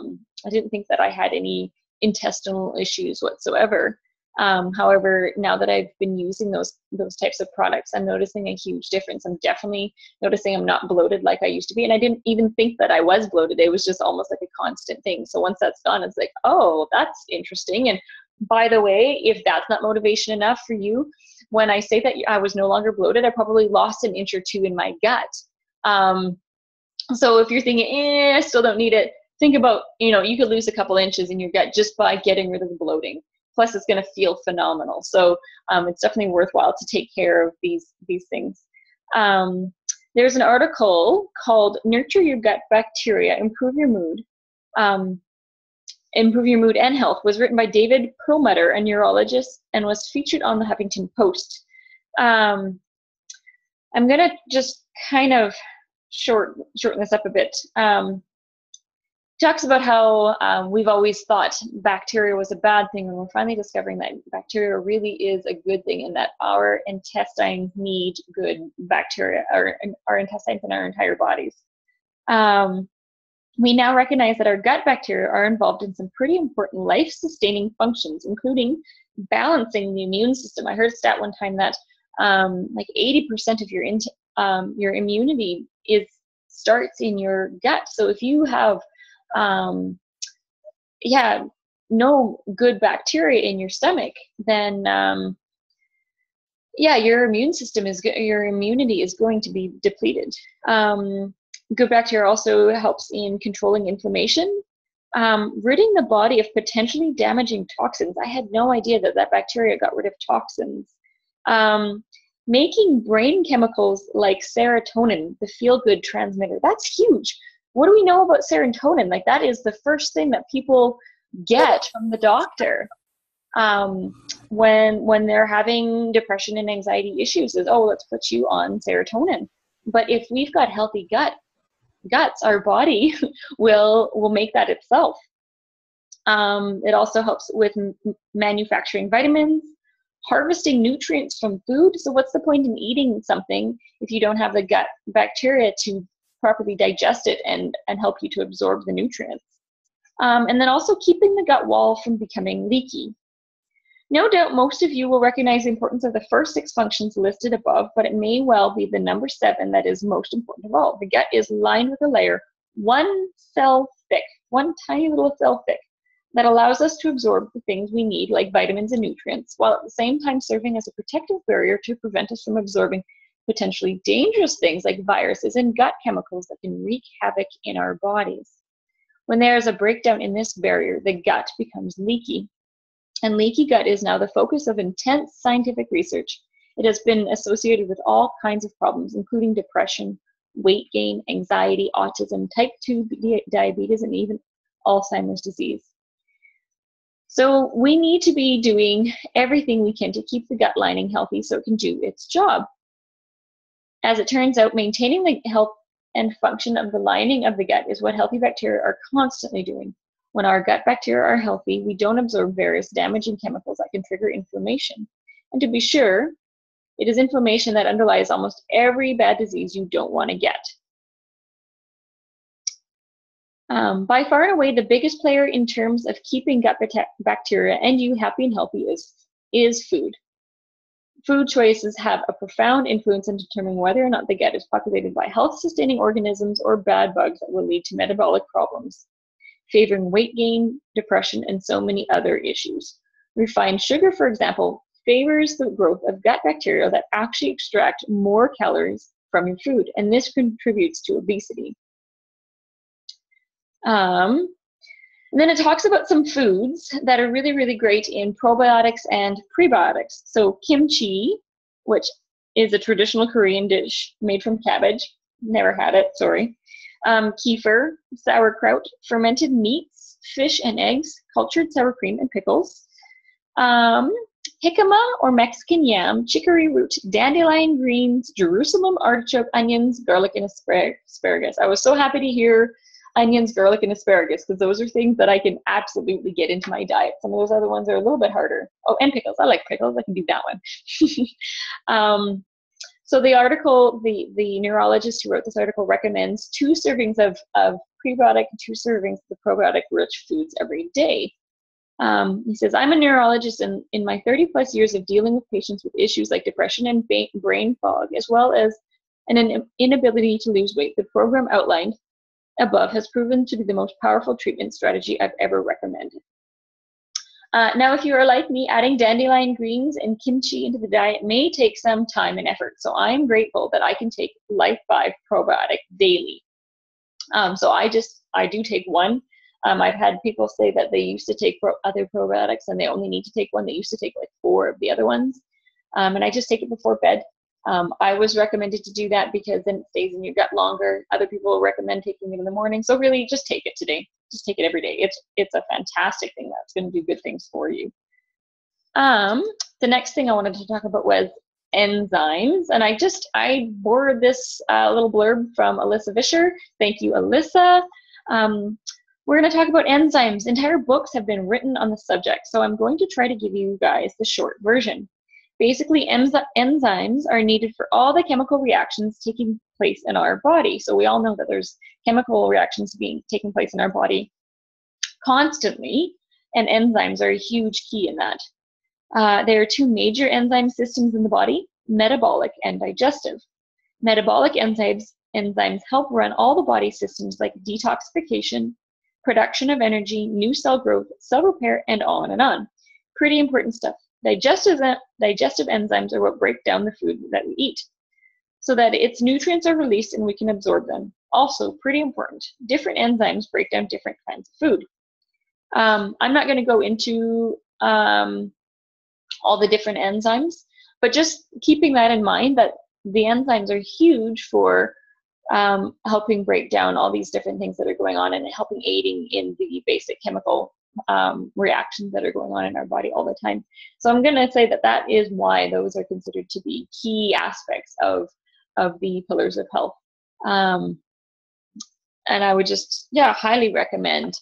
didn't think that I had any intestinal issues whatsoever. However, now that I've been using those types of products, I'm noticing a huge difference. I'm definitely noticing I'm not bloated like I used to be. And I didn't even think that I was bloated. It was just almost like a constant thing. So once that's gone, it's like, oh, that's interesting. And by the way, if that's not motivation enough for you, when I say that I was no longer bloated, I probably lost an inch or two in my gut. So if you're thinking, I still don't need it, think about, you could lose a couple inches in your gut just by getting rid of the bloating. Plus, it's going to feel phenomenal. So it's definitely worthwhile to take care of these things. There's an article called "Nurture Your Gut Bacteria, Improve Your Mood and Health." Was written by David Perlmutter, a neurologist, and was featured on the Huffington Post. I'm going to just kind of shorten this up a bit. Talks about how we've always thought bacteria was a bad thing, and we're finally discovering that bacteria really is a good thing, and that our intestines need good bacteria, our intestines and our entire bodies. We now recognize that our gut bacteria are involved in some pretty important life-sustaining functions, including balancing the immune system. I heard a stat one time that like 80% of your immunity starts in your gut. So if you have no good bacteria in your stomach, then your immunity is going to be depleted. Good bacteria also helps in controlling inflammation, ridding the body of potentially damaging toxins. I had no idea that bacteria got rid of toxins. Making brain chemicals like serotonin, the feel-good transmitter. That's huge. What do we know about serotonin? Like, that is the first thing that people get from the doctor when they're having depression and anxiety issues is, oh, let's put you on serotonin. But if we've got healthy guts, our body will make that itself. It also helps with manufacturing vitamins, harvesting nutrients from food. So what's the point in eating something if you don't have the gut bacteria to properly digest it and help you to absorb the nutrients? And then also keeping the gut wall from becoming leaky. No doubt most of you will recognize the importance of the first 6 functions listed above, but it may well be the number 7 that is most important of all. The gut is lined with a layer 1 cell thick, 1 tiny little cell thick, that allows us to absorb the things we need, like vitamins and nutrients, while at the same time serving as a protective barrier to prevent us from absorbing potentially dangerous things like viruses and gut chemicals that can wreak havoc in our bodies. When there is a breakdown in this barrier, the gut becomes leaky. And leaky gut is now the focus of intense scientific research. It has been associated with all kinds of problems, including depression, weight gain, anxiety, autism, type 2 diabetes, and even Alzheimer's disease. So we need to be doing everything we can to keep the gut lining healthy so it can do its job. As it turns out, maintaining the health and function of the lining of the gut is what healthy bacteria are constantly doing. When our gut bacteria are healthy, we don't absorb various damaging chemicals that can trigger inflammation. And to be sure, it is inflammation that underlies almost every bad disease you don't want to get. By far and away, the biggest player in terms of keeping gut bacteria and you happy and healthy is food. Food choices have a profound influence in determining whether or not the gut is populated by health-sustaining organisms or bad bugs that will lead to metabolic problems, favoring weight gain, depression, and so many other issues. Refined sugar, for example, favors the growth of gut bacteria that actually extract more calories from your food, and this contributes to obesity. And then it talks about some foods that are really, really great in probiotics and prebiotics. So kimchi, which is a traditional Korean dish made from cabbage. Never had it, sorry. Kefir, sauerkraut, fermented meats, fish and eggs, cultured sour cream, and pickles. Jicama or Mexican yam, chicory root, dandelion greens, Jerusalem artichoke, onions, garlic, and asparagus. I was so happy to hear onions, garlic, and asparagus, because those are things that I can absolutely get into my diet. Some of those other ones are a little bit harder. Oh, and pickles. I like pickles. I can do that one. So the article, the neurologist who wrote this article recommends 2 servings of prebiotic and 2 servings of the probiotic-rich foods every day. He says, I'm a neurologist, and in my 30-plus years of dealing with patients with issues like depression and brain fog, as well as an inability to lose weight, the program outlined above has proven to be the most powerful treatment strategy I've ever recommended. Now, if you are like me, adding dandelion greens and kimchi into the diet may take some time and effort. So I'm grateful that I can take Life 5 probiotic daily. So I do take one. I've had people say that they used to take other probiotics and they only need to take one. They used to take like 4 of the other ones. And I just take it before bed. I was recommended to do that because then it stays in your gut longer. Other people recommend taking it in the morning. So really just take it today. Just take it every day. It's a fantastic thing that's going to do good things for you. The next thing I wanted to talk about was enzymes. And I borrowed this little blurb from Alyssa Vischer. Thank you, Alyssa. We're going to talk about enzymes. Entire books have been written on the subject. So I'm going to try to give you guys the short version. Basically, enzymes are needed for all the chemical reactions taking place in our body. So we all know that there's chemical reactions taking place in our body constantly, and enzymes are a huge key in that. There are two major enzyme systems in the body, metabolic and digestive. Metabolic enzymes help run all the body systems like detoxification, production of energy, new cell growth, cell repair, and on and on. Pretty important stuff. Digestive enzymes are what break down the food that we eat so that its nutrients are released and we can absorb them. Also, pretty important, different enzymes break down different kinds of food. I'm not going to go into all the different enzymes, but just keeping that in mind, that the enzymes are huge for helping break down all these different things that are going on and aiding in the basic chemical reactions that are going on in our body all the time. So I'm going to say that is why those are considered to be key aspects of the pillars of health. And I would just, highly recommend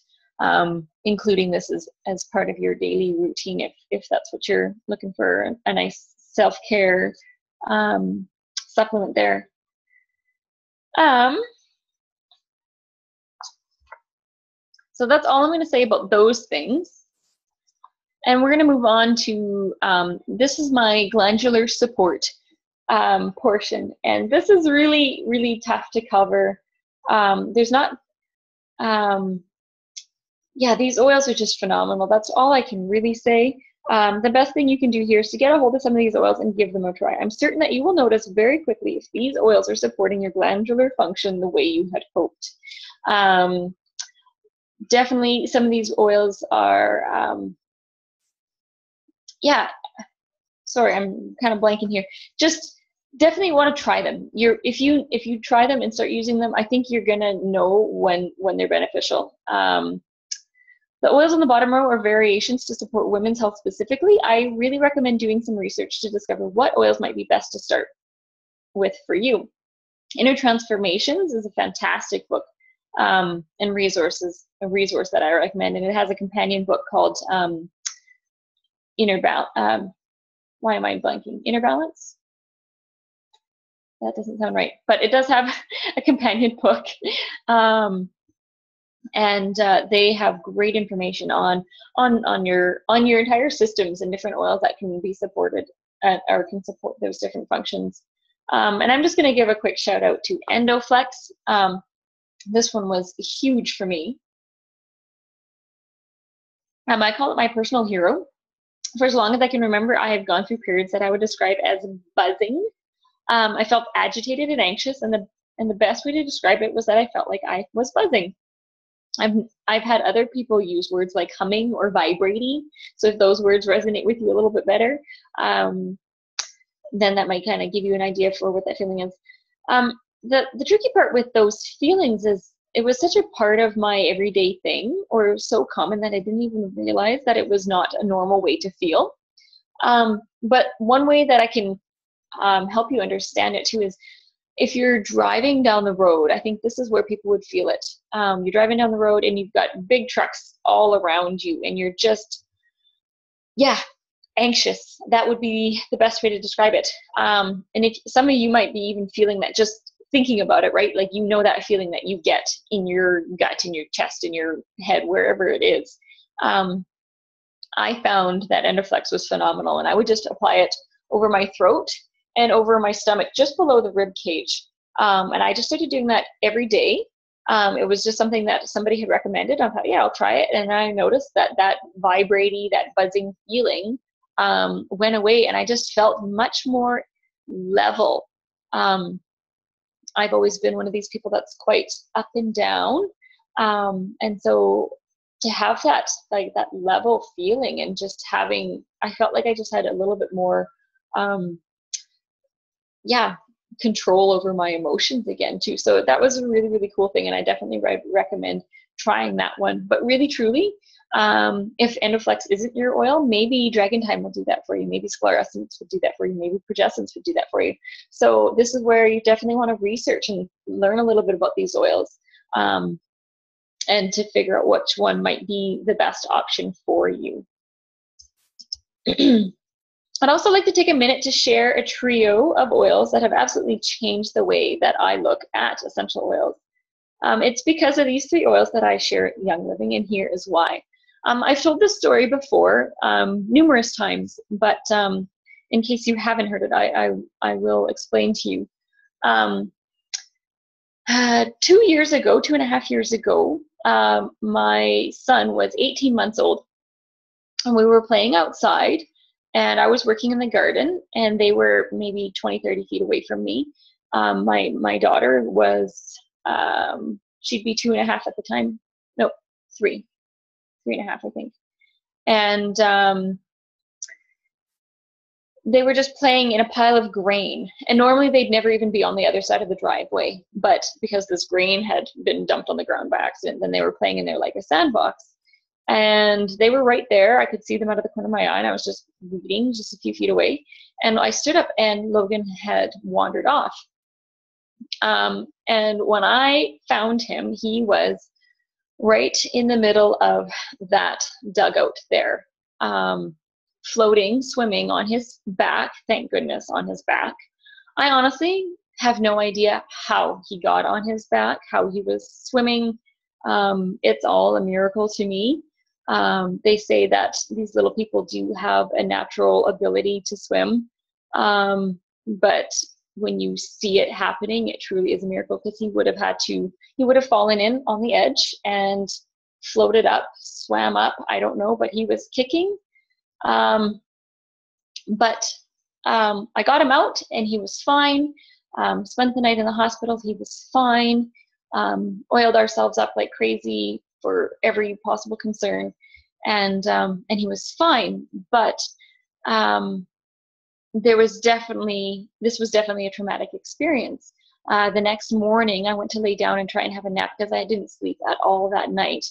including this as part of your daily routine if that's what you're looking for, a nice self-care supplement there. So that's all I'm going to say about those things. And we're going to move on to, this is my glandular support portion. And this is really, really tough to cover. There's not, these oils are just phenomenal. That's all I can really say. The best thing you can do here is to get a hold of some of these oils and give them a try. I'm certain that you will notice very quickly if these oils are supporting your glandular function the way you had hoped. Definitely some of these oils are, sorry, I'm kind of blanking here. Just definitely want to try them. If you try them and start using them, I think you're gonna know when they're beneficial. The oils on the bottom row are variations to support women's health specifically. I really recommend doing some research to discover what oils might be best to start with for you. Inner Transformations is a fantastic book and a resource that I recommend, and it has a companion book called Inner Balance. Why am I blanking? Inner Balance? That doesn't sound right, but it does have a companion book. And they have great information on your entire systems and different oils that can be supported or can support those different functions. And I'm just going to give a quick shout out to Endoflex. This one was huge for me. I call it my personal hero. For as long as I can remember, I have gone through periods that I would describe as buzzing. I felt agitated and anxious, and the best way to describe it was that I felt like I was buzzing. I've had other people use words like humming or vibrating. So if those words resonate with you a little bit better, then that might kind of give you an idea for what that feeling is. The tricky part with those feelings is it was such a part of my everyday thing, or so common that I didn't even realize that it was not a normal way to feel. But one way that I can help you understand it too is if you're driving down the road, I think this is where people would feel it. You're driving down the road and you've got big trucks all around you and you're just, anxious. That would be the best way to describe it. And if some of you might be even feeling that just thinking about it, right? Like, you know, that feeling that you get in your gut, in your chest, in your head, wherever it is. I found that Endoflex was phenomenal, and I would just apply it over my throat and over my stomach, just below the rib cage. And I just started doing that every day. It was just something that somebody had recommended. I thought, I'll try it. And I noticed that vibrating, that buzzing feeling went away, and I just felt much more level. I've always been one of these people that's quite up and down. And so to have that, like, that level feeling and just having, I felt like I just had a little bit more, control over my emotions again too. So that was a really, really cool thing. And I definitely recommend trying that one. But really, truly, if Endoflex isn't your oil, maybe Dragon Time will do that for you. Maybe Sclerescence would do that for you. Maybe Progescence would do that for you. So this is where you definitely want to research and learn a little bit about these oils, and to figure out which one might be the best option for you. I'd also like to take a minute to share a trio of oils that have absolutely changed the way that I look at essential oils. It's because of these 3 oils that I share at Young Living, and here is why. I've told this story before numerous times, but in case you haven't heard it, I will explain to you. 2 years ago, 2.5 years ago, my son was 18 months old, and we were playing outside, and I was working in the garden, and they were maybe 20, 30 feet away from me. My daughter was, she'd be 2.5 at the time. No, 3.5, I think. And they were just playing in a pile of grain. And normally they'd never even be on the other side of the driveway. But because this grain had been dumped on the ground by accident, then they were playing in there like a sandbox. And they were right there. I could see them out of the corner of my eye, and I was just reading just a few feet away. And I stood up, and Logan had wandered off. And when I found him, he was right in the middle of that dugout there, floating, swimming on his back, thank goodness, on his back. I honestly have no idea how he got on his back, how he was swimming. It's all a miracle to me. They say that these little people do have a natural ability to swim, but when you see it happening, it truly is a miracle, because he would have fallen in on the edge and floated up, swam up, I don't know, but he was kicking. But I got him out, and he was fine. Spent the night in the hospital. He was fine. Oiled ourselves up like crazy for every possible concern, and he was fine. But this was definitely a traumatic experience. The next morning, I went to lay down and try and have a nap, because I didn't sleep at all that night.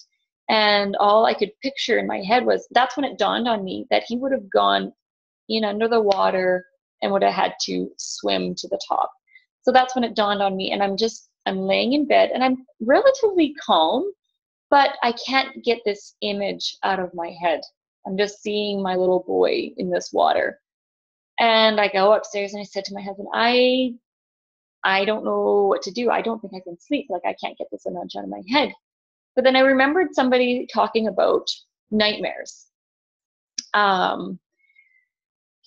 And all I could picture in my head was, that's when it dawned on me that he would have gone in under the water and would have had to swim to the top. So that's when it dawned on me, and I'm laying in bed, and I'm relatively calm, but I can't get this image out of my head. I'm just seeing my little boy in this water. And I go upstairs, and I said to my husband, I don't know what to do. I don't think I can sleep. Like, I can't get this image out of my head. But then I remembered somebody talking about nightmares,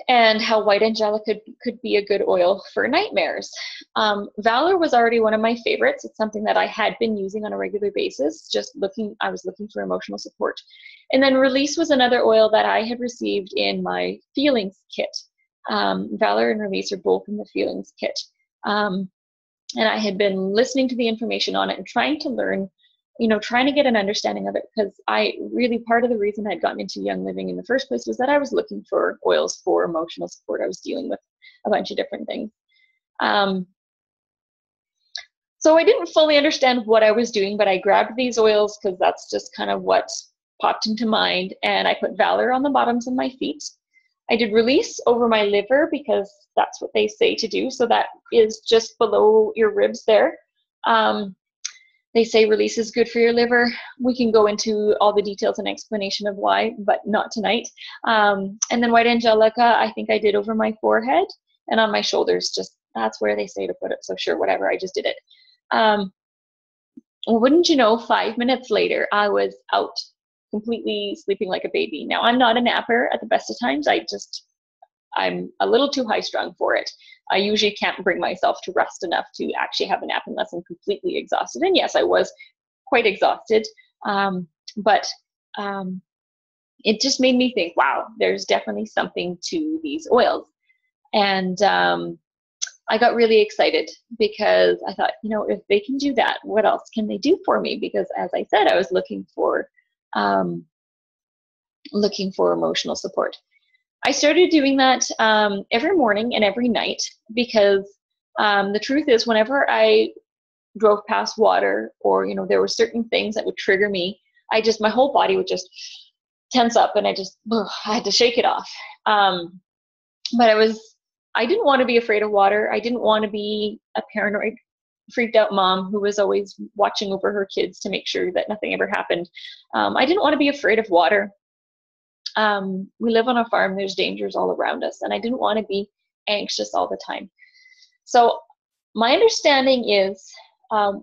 and how white angelica could be a good oil for nightmares. Valor was already one of my favorites. It's something that I had been using on a regular basis, I was looking for emotional support. And then Release was another oil that I had received in my feelings kit. Valor and Release are both in the feelings kit. And I had been listening to the information on it and trying to learn, trying to get an understanding of it, because part of the reason I'd gotten into Young Living in the first place was that I was looking for oils for emotional support. I was dealing with a bunch of different things. So I didn't fully understand what I was doing, but I grabbed these oils because that's just kind of what popped into mind, and I put Valor on the bottoms of my feet. I did Release over my liver, because that's what they say to do. So that is just below your ribs there. They say Release is good for your liver. We can go into all the details and explanation of why, but not tonight. And then White Angelica, I think I did over my forehead and on my shoulders. Just that's where they say to put it. So sure, whatever, I just did it. Well, wouldn't you know, 5 minutes later, I was out, completely sleeping like a baby. Now, I'm not a napper at the best of times. I'm a little too high strung for it. I usually can't bring myself to rest enough to actually have a nap unless I'm completely exhausted. And yes, I was quite exhausted, but it just made me think, wow, there's definitely something to these oils. And I got really excited, because I thought, if they can do that, what else can they do for me? Because as I said, I was looking for emotional support. I started doing that every morning and every night, because the truth is, whenever I drove past water, or there were certain things that would trigger me, my whole body would just tense up, and I had to shake it off. But I didn't want to be afraid of water. I didn't want to be a paranoid, freaked out mom who was always watching over her kids to make sure that nothing ever happened. I didn't want to be afraid of water. We live on a farm, there's dangers all around us, and I didn't want to be anxious all the time. So my understanding is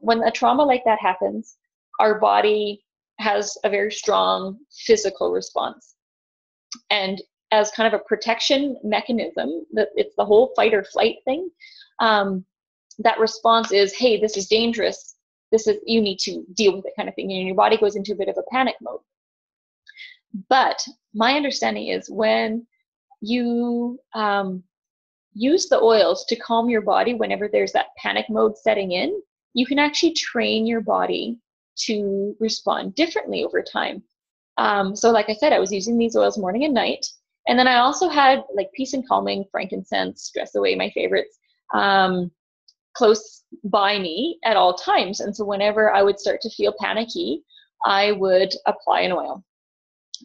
when a trauma like that happens, our body has a very strong physical response. And as kind of a protection mechanism, that it's the whole fight or flight thing, that response is, hey, this is dangerous. You need to deal with it, kind of thing. And your body goes into a bit of a panic mode. But my understanding is when you use the oils to calm your body whenever there's that panic mode setting in, you can actually train your body to respond differently over time. So like I said, I was using these oils morning and night. And then I also had like peace and calming, frankincense, stress away, my favorites, close by me at all times. And so whenever I would start to feel panicky, I would apply an oil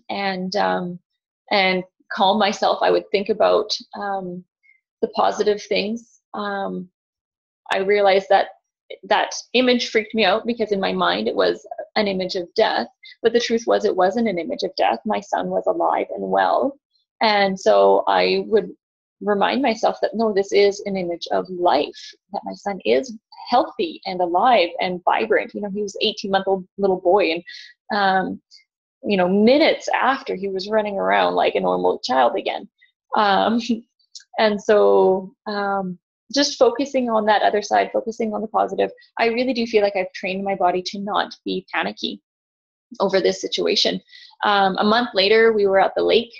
and calm myself. I would think about the positive things. I realized that image freaked me out because in my mind it was an image of death, but the truth was it wasn't an image of death. My son was alive and well. And so I would remind myself that no, this is an image of life, that my son is healthy and alive and vibrant. He was 18-month-old little boy, and minutes after he was running around like a normal child again. And so just focusing on that other side, focusing on the positive, I really do feel like I've trained my body to not be panicky over this situation. A month later, we were at the lake,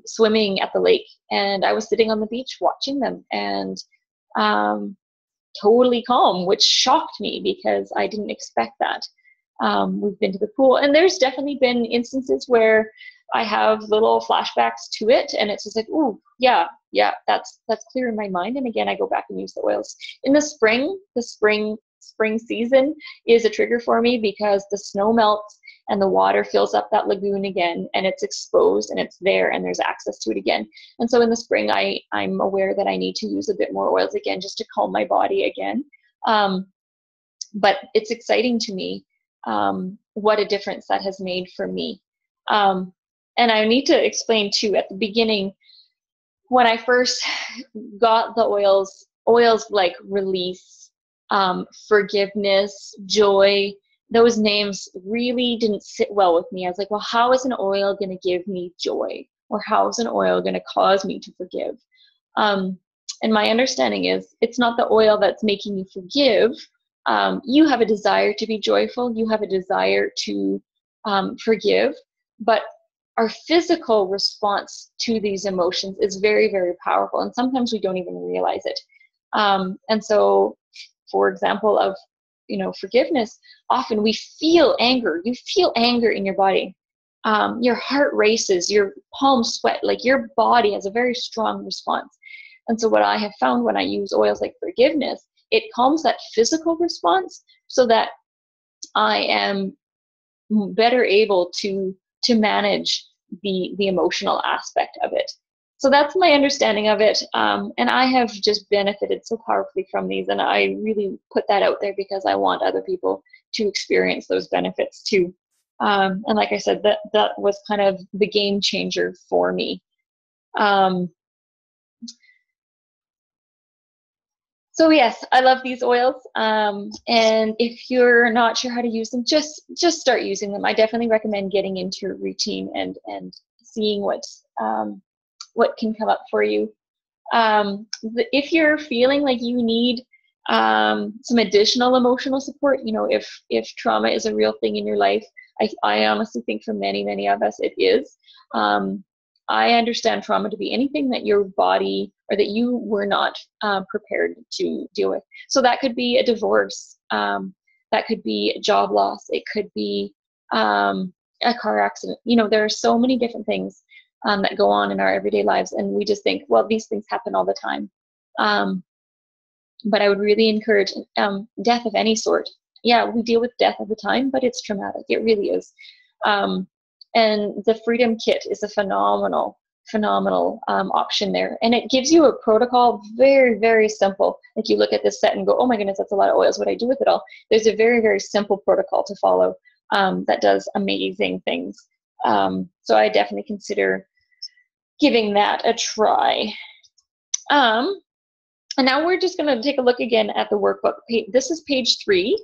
swimming at the lake, and I was sitting on the beach watching them and totally calm, which shocked me because I didn't expect that. We've been to the pool, and there's definitely been instances where I have little flashbacks to it, and it's just like, ooh, yeah, that's clear in my mind. And again, I go back and use the oils. In the spring season is a trigger for me because the snow melts and the water fills up that lagoon again, and it's exposed and it's there and there's access to it again. And so in the spring, I'm aware that I need to use a bit more oils again just to calm my body again. But it's exciting to me what a difference that has made for me. And I need to explain too, at the beginning, when I first got the oils like release, forgiveness, joy, those names really didn't sit well with me. I was like, well, how is an oil going to give me joy? Or how is an oil going to cause me to forgive? And my understanding is it's not the oil that's making you forgive. You have a desire to be joyful. You have a desire to forgive. But our physical response to these emotions is very, very powerful. And sometimes we don't even realize it. And so, for example, of forgiveness, often we feel anger. You feel anger in your body. Your heart races, your palms sweat, like your body has a very strong response. And so what I have found when I use oils like forgiveness, it calms that physical response so that I am better able to manage the emotional aspect of it. So that's my understanding of it. And I have just benefited so powerfully from these. And I really put that out there because I want other people to experience those benefits too. And like I said, that was kind of the game changer for me. So yes, I love these oils. And if you're not sure how to use them, just start using them. I definitely recommend getting into your routine and seeing what can come up for you. If you're feeling like you need some additional emotional support, if trauma is a real thing in your life, I honestly think for many, many of us it is. I understand trauma to be anything that your body or that you were not prepared to deal with. So that could be a divorce, that could be a job loss, it could be a car accident. There are so many different things that go on in our everyday lives, and we just think, well, these things happen all the time. But I would really encourage death of any sort. Yeah, we deal with death all the time, but it's traumatic. It really is. And the Freedom Kit is a phenomenal option there. And it gives you a protocol, very, very simple. Like you look at this set and go, oh my goodness, that's a lot of oils. What do I do with it all? There's a very, very simple protocol to follow that does amazing things. So I definitely consider giving that a try. And now we're just going to take a look again at the workbook. This is page 3.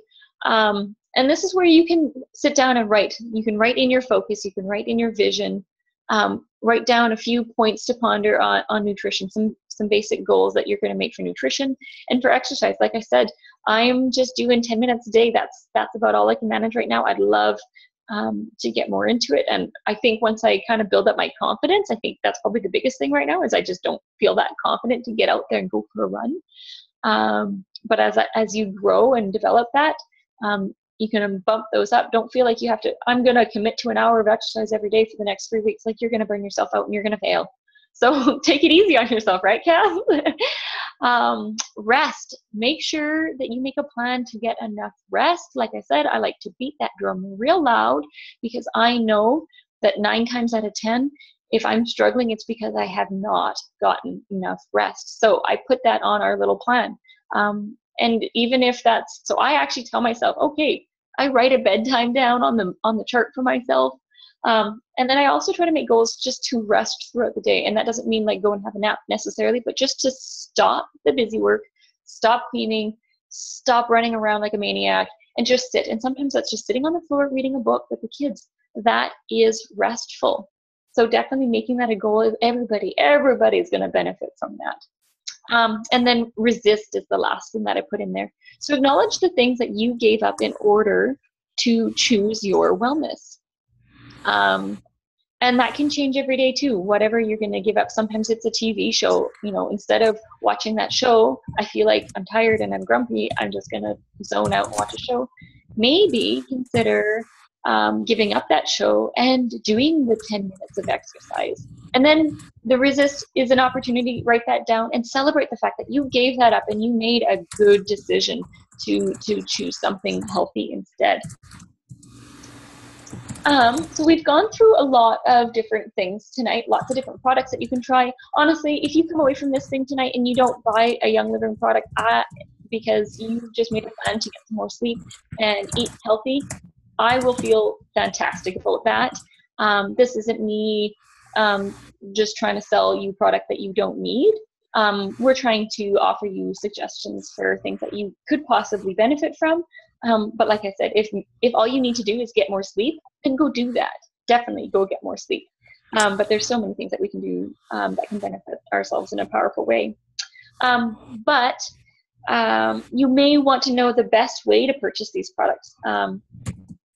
And this is where you can sit down and write. You can write in your focus. You can write in your vision. Write down a few points to ponder on nutrition, some basic goals that you're going to make for nutrition and for exercise. Like I said, I'm just doing 10 minutes a day. That's about all I can manage right now. I'd love to get more into it. And I think once I kind of build up my confidence, I think that's probably the biggest thing right now is I just don't feel that confident to get out there and go for a run. But as you grow and develop that, you can bump those up. Don't feel like you have to, I'm going to commit to an hour of exercise every day for the next 3 weeks. Like you're going to burn yourself out and you're going to fail. So take it easy on yourself, right, Kath? Rest. Make sure that you make a plan to get enough rest. Like I said, I like to beat that drum real loud because I know that 9 times out of 10, if I'm struggling, it's because I have not gotten enough rest. So I put that on our little plan. And even if that's, so I actually tell myself, okay, I write a bedtime down on the chart for myself. And then I also try to make goals just to rest throughout the day. And that doesn't mean like go and have a nap necessarily, but just to stop the busy work, stop cleaning, stop running around like a maniac, and just sit. And sometimes that's just sitting on the floor reading a book with the kids. That is restful. So definitely making that a goal is everybody's going to benefit from that. And then resist is the last thing that I put in there. So acknowledge the things that you gave up in order to choose your wellness. And that can change every day too, whatever you're going to give up. Sometimes it's a TV show, you know, instead of watching that show, I feel like I'm tired and I'm grumpy, I'm just going to zone out and watch a show. Maybe consider giving up that show and doing the 10 minutes of exercise. And then the resist is an opportunity, write that down and celebrate the fact that you gave that up and you made a good decision to choose something healthy instead. So we've gone through a lot of different things tonight, lots of different products that you can try. Honestly, if you come away from this thing tonight and you don't buy a Young Living product because you just made a plan to get some more sleep and eat healthy, I will feel fantastic about that. This isn't me just trying to sell you product that you don't need. We're trying to offer you suggestions for things that you could possibly benefit from. But like I said, if all you need to do is get more sleep, then go do that. Definitely go get more sleep. But there's so many things that we can do that can benefit ourselves in a powerful way. But you may want to know the best way to purchase these products.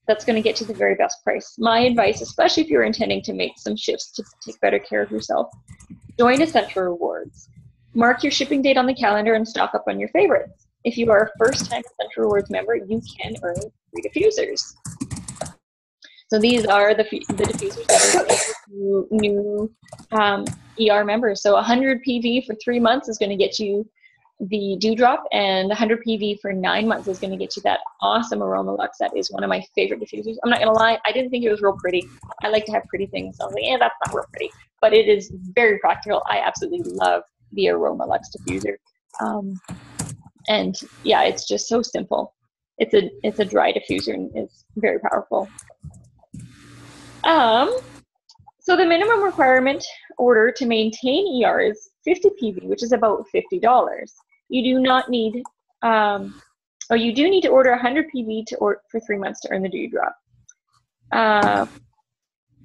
That's going to get you the very best price. My advice, especially if you're intending to make some shifts to take better care of yourself, join Essential Rewards. Mark your shipping date on the calendar and stock up on your favorites. If you are a first-time Essential Rewards member, you can earn free diffusers. So these are the diffusers that are available to new ER members. So 100 PV for 3 months is going to get you the Dewdrop, and 100 PV for 9 months is going to get you that awesome Aroma Luxe. That is one of my favorite diffusers. I'm not going to lie, I didn't think it was real pretty. I like to have pretty things. So I was like, that's not real pretty. But it is very practical. I absolutely love the Aroma Luxe diffuser. And yeah, it's just so simple. It's a dry diffuser and it's very powerful. So the minimum requirement order to maintain ER is 50 PV, which is about $50. You do not need, you do need to order 100 PV for 3 months to earn the Dewdrop.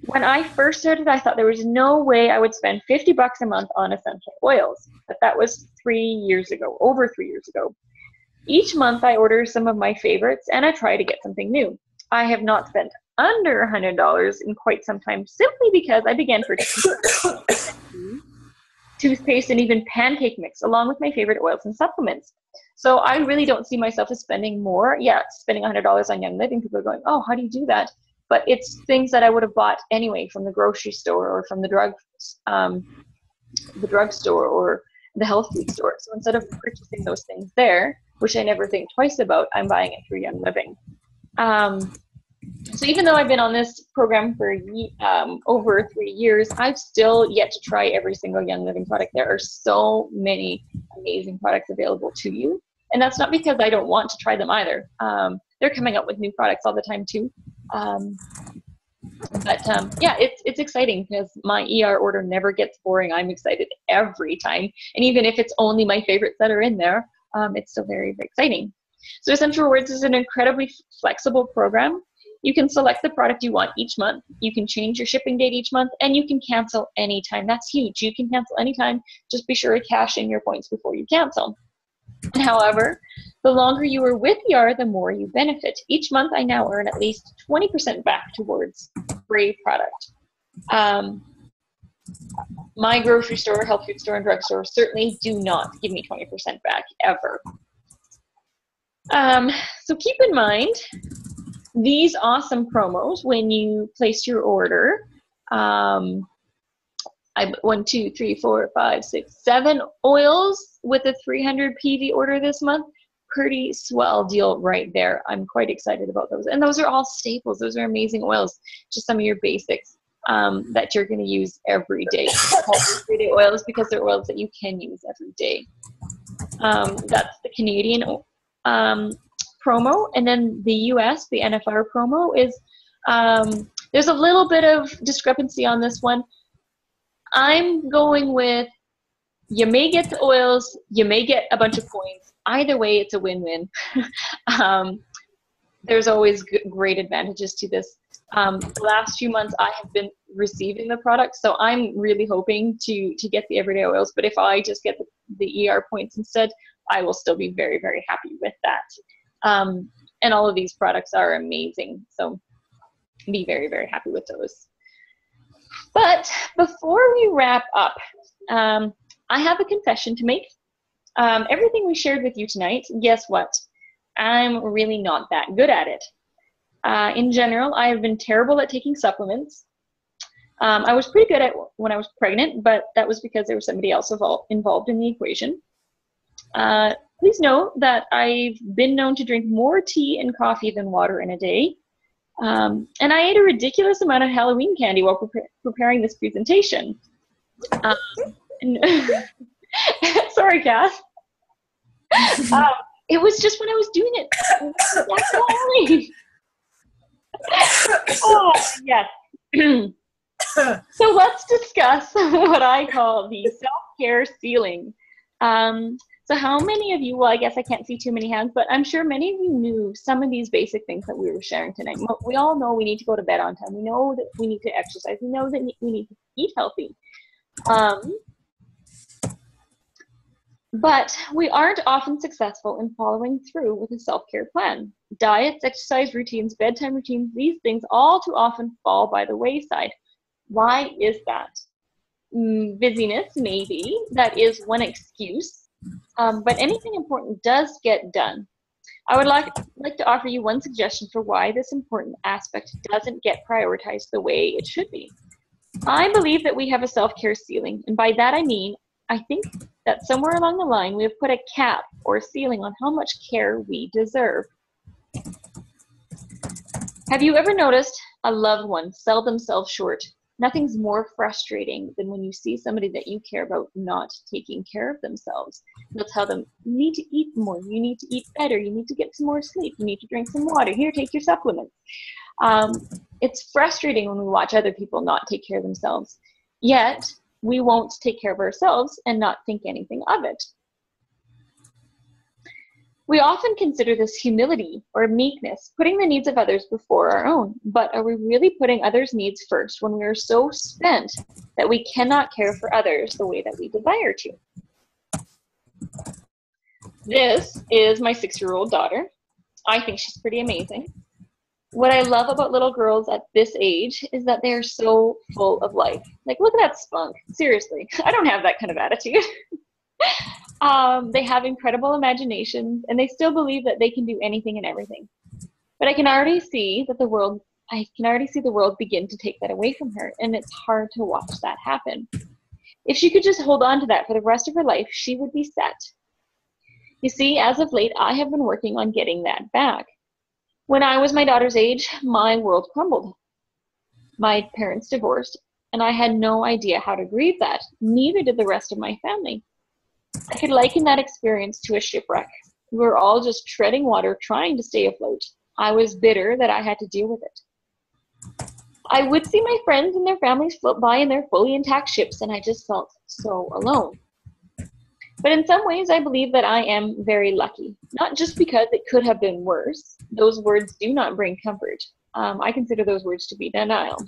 When I first started, I thought there was no way I would spend $50 a month on essential oils, but that was 3 years ago, over 3 years ago. Each month I order some of my favorites and I try to get something new. I have not spent under $100 in quite some time simply because I began for toothpaste and even pancake mix along with my favorite oils and supplements. So I really don't see myself as spending more. Yeah, spending $100 on Young Living. People are going, oh, how do you do that? But it's things that I would have bought anyway from the grocery store or from the drugstore or the health food store. So instead of purchasing those things there, which I never think twice about, I'm buying it through Young Living. So even though I've been on this program for over 3 years, I've still yet to try every single Young Living product. There are so many amazing products available to you. And that's not because I don't want to try them either. They're coming up with new products all the time too. But yeah, it's exciting because my ER order never gets boring. I'm excited every time. And even if it's only my favorites that are in there, it's still very, very exciting. So Essential Rewards is an incredibly flexible program. You can select the product you want each month. You can change your shipping date each month, and you can cancel anytime. That's huge. You can cancel anytime. Just be sure to cash in your points before you cancel. And however, the longer you are with ER, the more you benefit. Each month, I now earn at least 20% back towards Brave product. My grocery store, health food store, and drugstore certainly do not give me 20% back, ever. So keep in mind these awesome promos when you place your order. I 1, 2, 3, 4, 5, 6, 7 oils with a 300 PV order this month. Pretty swell deal right there. I'm quite excited about those. And those are all staples. Those are amazing oils. Just some of your basics that you're going to use every day. Everyday oils because they're oils that you can use every day. That's the Canadian promo. And then the US, the NFR promo is, there's a little bit of discrepancy on this one. I'm going with, you may get the oils, you may get a bunch of points. Either way, it's a win-win. There's always great advantages to this. The last few months, I have been receiving the product, so I'm really hoping to get the everyday oils. But if I just get the ER points instead, I will still be very, very happy with that. And all of these products are amazing, so be very, very happy with those. But before we wrap up, I have a confession to make. Everything we shared with you tonight, guess what? I'm really not that good at it. In general, I have been terrible at taking supplements. I was pretty good at when I was pregnant, but that was because there was somebody else involved in the equation. Please note that I've been known to drink more tea and coffee than water in a day. And I ate a ridiculous amount of Halloween candy while preparing this presentation. Sorry, Kath. It was just when I was doing it. That's why. Oh, yes. So let's discuss what I call the self-care ceiling. So how many of you, well, I guess I can't see too many hands, but I'm sure many of you knew some of these basic things that we were sharing tonight. We all know we need to go to bed on time. We know that we need to exercise. We know that we need to eat healthy. But we aren't often successful in following through with a self-care plan. Diets, exercise routines, bedtime routines, these things all too often fall by the wayside. Why is that? Busyness, maybe. That is one excuse. But anything important does get done. I would like to offer you one suggestion for why this important aspect doesn't get prioritized the way it should be. I believe that we have a self-care ceiling, and by that I mean, I think that somewhere along the line we have put a cap or a ceiling on how much care we deserve. Have you ever noticed a loved one sell themselves short? Nothing's more frustrating than when you see somebody that you care about not taking care of themselves. You'll tell them, you need to eat more, you need to eat better, you need to get some more sleep, you need to drink some water, here, take your supplements. It's frustrating when we watch other people not take care of themselves, yet we won't take care of ourselves and not think anything of it. We often consider this humility or meekness, putting the needs of others before our own. But are we really putting others' needs first when we are so spent that we cannot care for others the way that we desire to? This is my 6-year-old daughter. I think she's pretty amazing. What I love about little girls at this age is that they are so full of life. Like, look at that spunk. Seriously, I don't have that kind of attitude. They have incredible imaginations, and they still believe that they can do anything and everything. But I can already see that the world begin to take that away from her, and it's hard to watch that happen. If she could just hold on to that for the rest of her life, she would be set. You see, as of late, I have been working on getting that back. When I was my daughter's age, my world crumbled. My parents divorced, and I had no idea how to grieve that. Neither did the rest of my family. I could liken that experience to a shipwreck. We were all just treading water, trying to stay afloat. I was bitter that I had to deal with it. I would see my friends and their families float by in their fully intact ships, and I just felt so alone. But in some ways, I believe that I am very lucky, not just because it could have been worse. Those words do not bring comfort. I consider those words to be denial.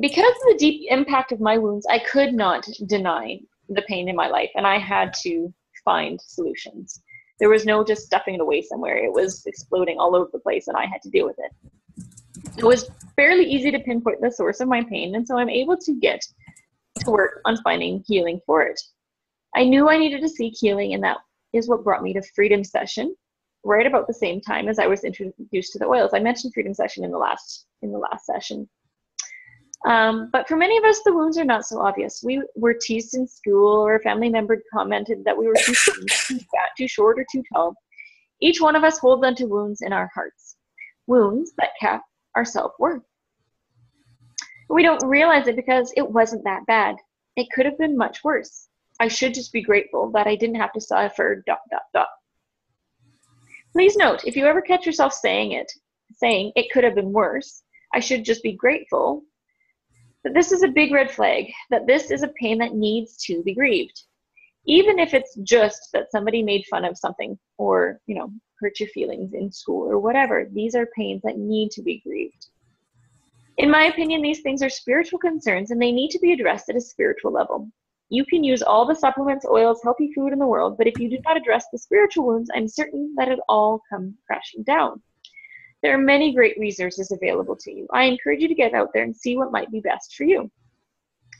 Because of the deep impact of my wounds, I could not deny the pain in my life, and I had to find solutions. There was no just stuffing it away somewhere. It was exploding all over the place, and I had to deal with it. It was fairly easy to pinpoint the source of my pain, and so I'm able to get to work on finding healing for it. I knew I needed to seek healing, and that is what brought me to Freedom Session, right about the same time as I was introduced to the oils. I mentioned Freedom Session in the last session. But for many of us, the wounds are not so obvious. We were teased in school, or a family member commented that we were too skinny, too fat, too short, or too tall. Each one of us holds onto wounds in our hearts, wounds that cap our self-worth. We don't realize it because it wasn't that bad. It could have been much worse. I should just be grateful that I didn't have to suffer ... Please note, if you ever catch yourself saying it could have been worse, I should just be grateful, that this is a big red flag, that this is a pain that needs to be grieved. Even if it's just that somebody made fun of something, or, hurt your feelings in school or whatever, these are pains that need to be grieved. In my opinion, these things are spiritual concerns, and they need to be addressed at a spiritual level. You can use all the supplements, oils, healthy food in the world, but if you do not address the spiritual wounds, I'm certain that it all come crashing down. There are many great resources available to you. I encourage you to get out there and see what might be best for you.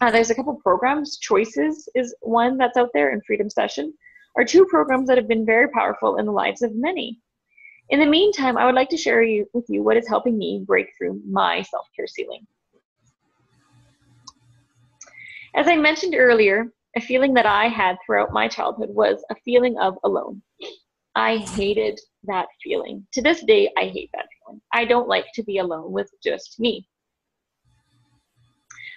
There's a couple programs. Choices is one that's out there, and Freedom Session are two programs that have been very powerful in the lives of many. In the meantime, I would like to share with you what is helping me break through my self-care ceiling. As I mentioned earlier, a feeling that I had throughout my childhood was a feeling of alone. I hated that feeling. To this day, I hate that feeling. I don't like to be alone with just me.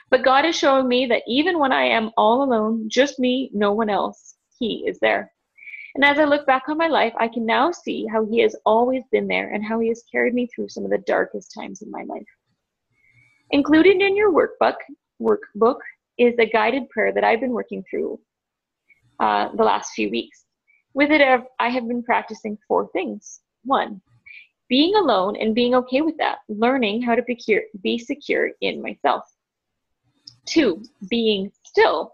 But God is showing me that even when I am all alone, just me, no one else, He is there. And as I look back on my life, I can now see how He has always been there and how He has carried me through some of the darkest times in my life. Included in your workbook is a guided prayer that I've been working through the last few weeks. With it, I have been practicing 4 things. 1, being alone and being okay with that, learning how to be secure in myself. 2, being still,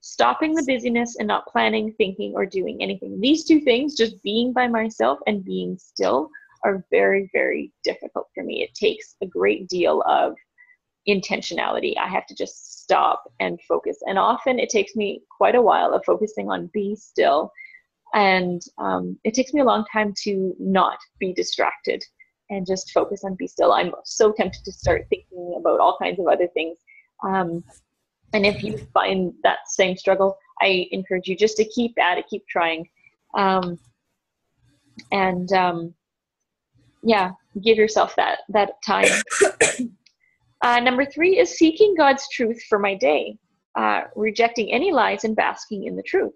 stopping the busyness and not planning, thinking, or doing anything. These 2 things, just being by myself and being still, are very, very difficult for me. It takes a great deal of intentionality. I have to just stop and focus. And often it takes me quite a while of focusing on be still. And it takes me a long time to not be distracted and just focus on be still. I'm so tempted to start thinking about all kinds of other things. And if you find that same struggle, I encourage you just to keep at it, keep trying. Give yourself that time. Number 3 is seeking God's truth for my day, rejecting any lies and basking in the truth.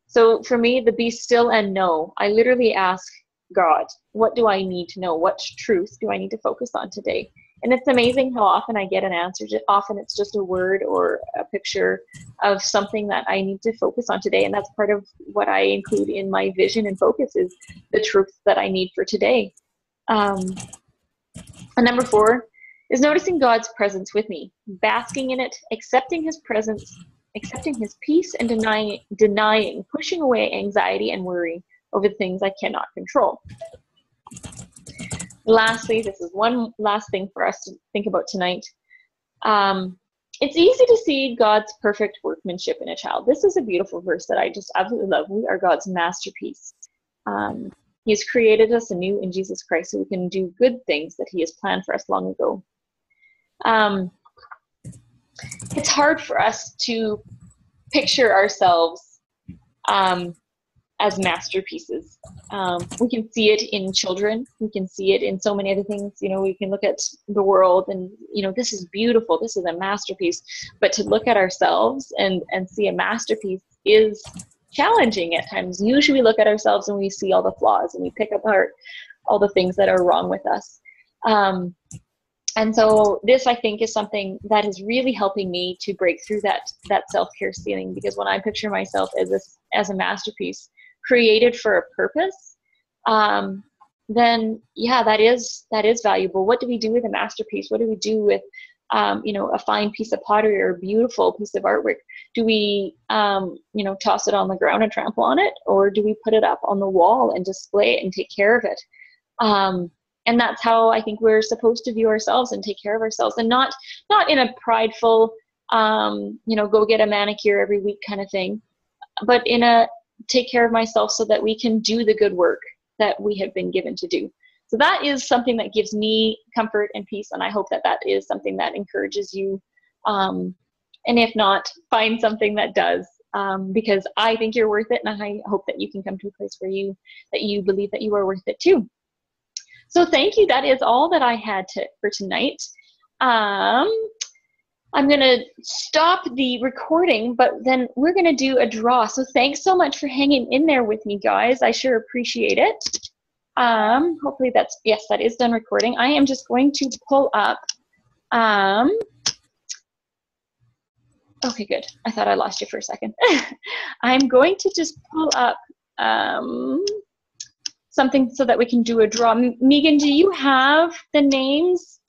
So for me, the be still and know, I literally ask God, what do I need to know? What truth do I need to focus on today? And it's amazing how often I get an answer. Often it's just a word or a picture of something that I need to focus on today. And that's part of what I include in my vision and focus is the truth that I need for today. And number 4 is noticing God's presence with me, basking in it, accepting His presence, accepting His peace, and denying, pushing away anxiety and worry over the things I cannot control. Lastly, this is one last thing for us to think about tonight. It's easy to see God's perfect workmanship in a child. This is a beautiful verse that I just absolutely love. We are God's masterpiece. He has created us anew in Jesus Christ so we can do good things that He has planned for us long ago. It's hard for us to picture ourselves as masterpieces. We can see it in children. We can see it in so many other things. We can look at the world and, this is beautiful. This is a masterpiece. But to look at ourselves and see a masterpiece is challenging at times. Usually we look at ourselves and we see all the flaws and we pick apart all the things that are wrong with us. And so this, I think, is something that is really helping me to break through that self-care ceiling, because when I picture myself as a masterpiece created for a purpose, then yeah, that is valuable. What do we do with a masterpiece? What do we do with a fine piece of pottery or a beautiful piece of artwork? Do we toss it on the ground and trample on it, or do we put it up on the wall and display it and take care of it? And that's how I think we're supposed to view ourselves and take care of ourselves, and not in a prideful, go get a manicure every week kind of thing, but in a take care of myself so that we can do the good work that we have been given to do. So that is something that gives me comfort and peace, and I hope that is something that encourages you. And if not, find something that does, because I think you're worth it, and I hope that you can come to a place where you believe that you are worth it too. So thank you. That is all that I had for tonight. I'm going to stop the recording, but then we're going to do a draw. So thanks so much for hanging in there with me, guys. I sure appreciate it. Hopefully yes, that is done recording. I am just going to pull up. Okay, good. I thought I lost you for a second. I'm going to just pull up something so that we can do a draw. Megan, do you have the names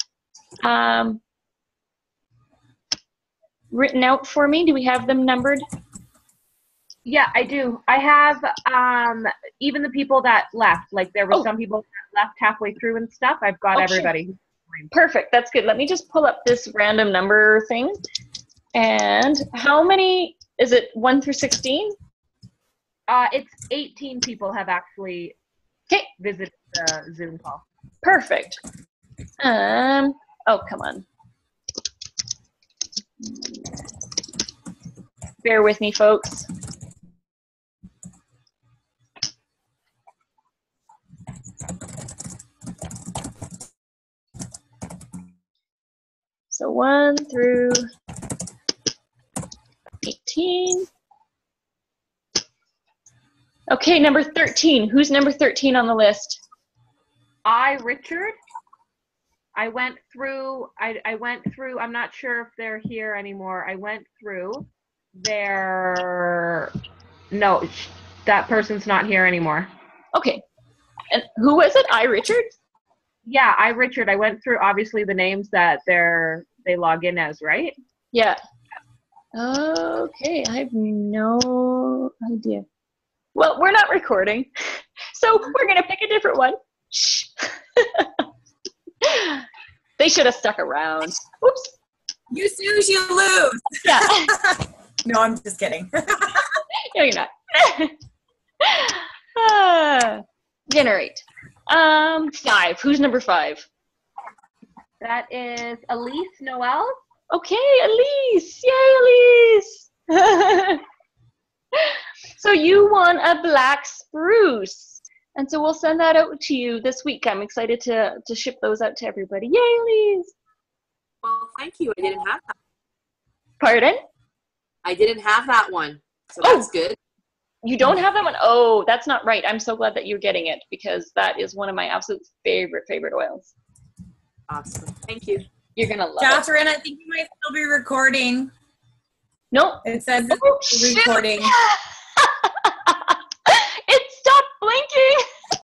written out for me? Do we have them numbered? Yeah, I do. I have even the people that left. Like there were some people that left halfway through and stuff. I've got everybody. Perfect. That's good. Let me just pull up this random number thing. And how many, is it 1 through 16? It's 18 people have actually visited the Zoom call. Perfect. Oh, come on. Bear with me, folks. So 1 through 18. Okay, number 13. Who's number 13 on the list? Richard. I went through, I'm not sure if they're here anymore. I went through no, that person's not here anymore. Okay. And who was it? Richard? Yeah, Richard. I went through obviously the names that they log in as, right? Yeah. Okay, I have no idea. Well, we're not recording, so we're going to pick a different one. Shh. They should have stuck around. Oops. You snooze, you lose. Yeah. No, I'm just kidding. No, you're not. Generate. 5. Who's number 5? That is Elise Noel. Okay, Elise. Yay, Elise. So you won a black spruce. And so we'll send that out to you this week. I'm excited to ship those out to everybody. Yay, Elise. Well, thank you. I didn't have that. Pardon? I didn't have that one. So that's good. You don't have that one? Oh, that's not right. I'm so glad that you're getting it, because that is one of my absolute favorite oils. Awesome. Thank you. You're going to love Catherine, I think you might still be recording. Nope. It says Oh, recording. Shit.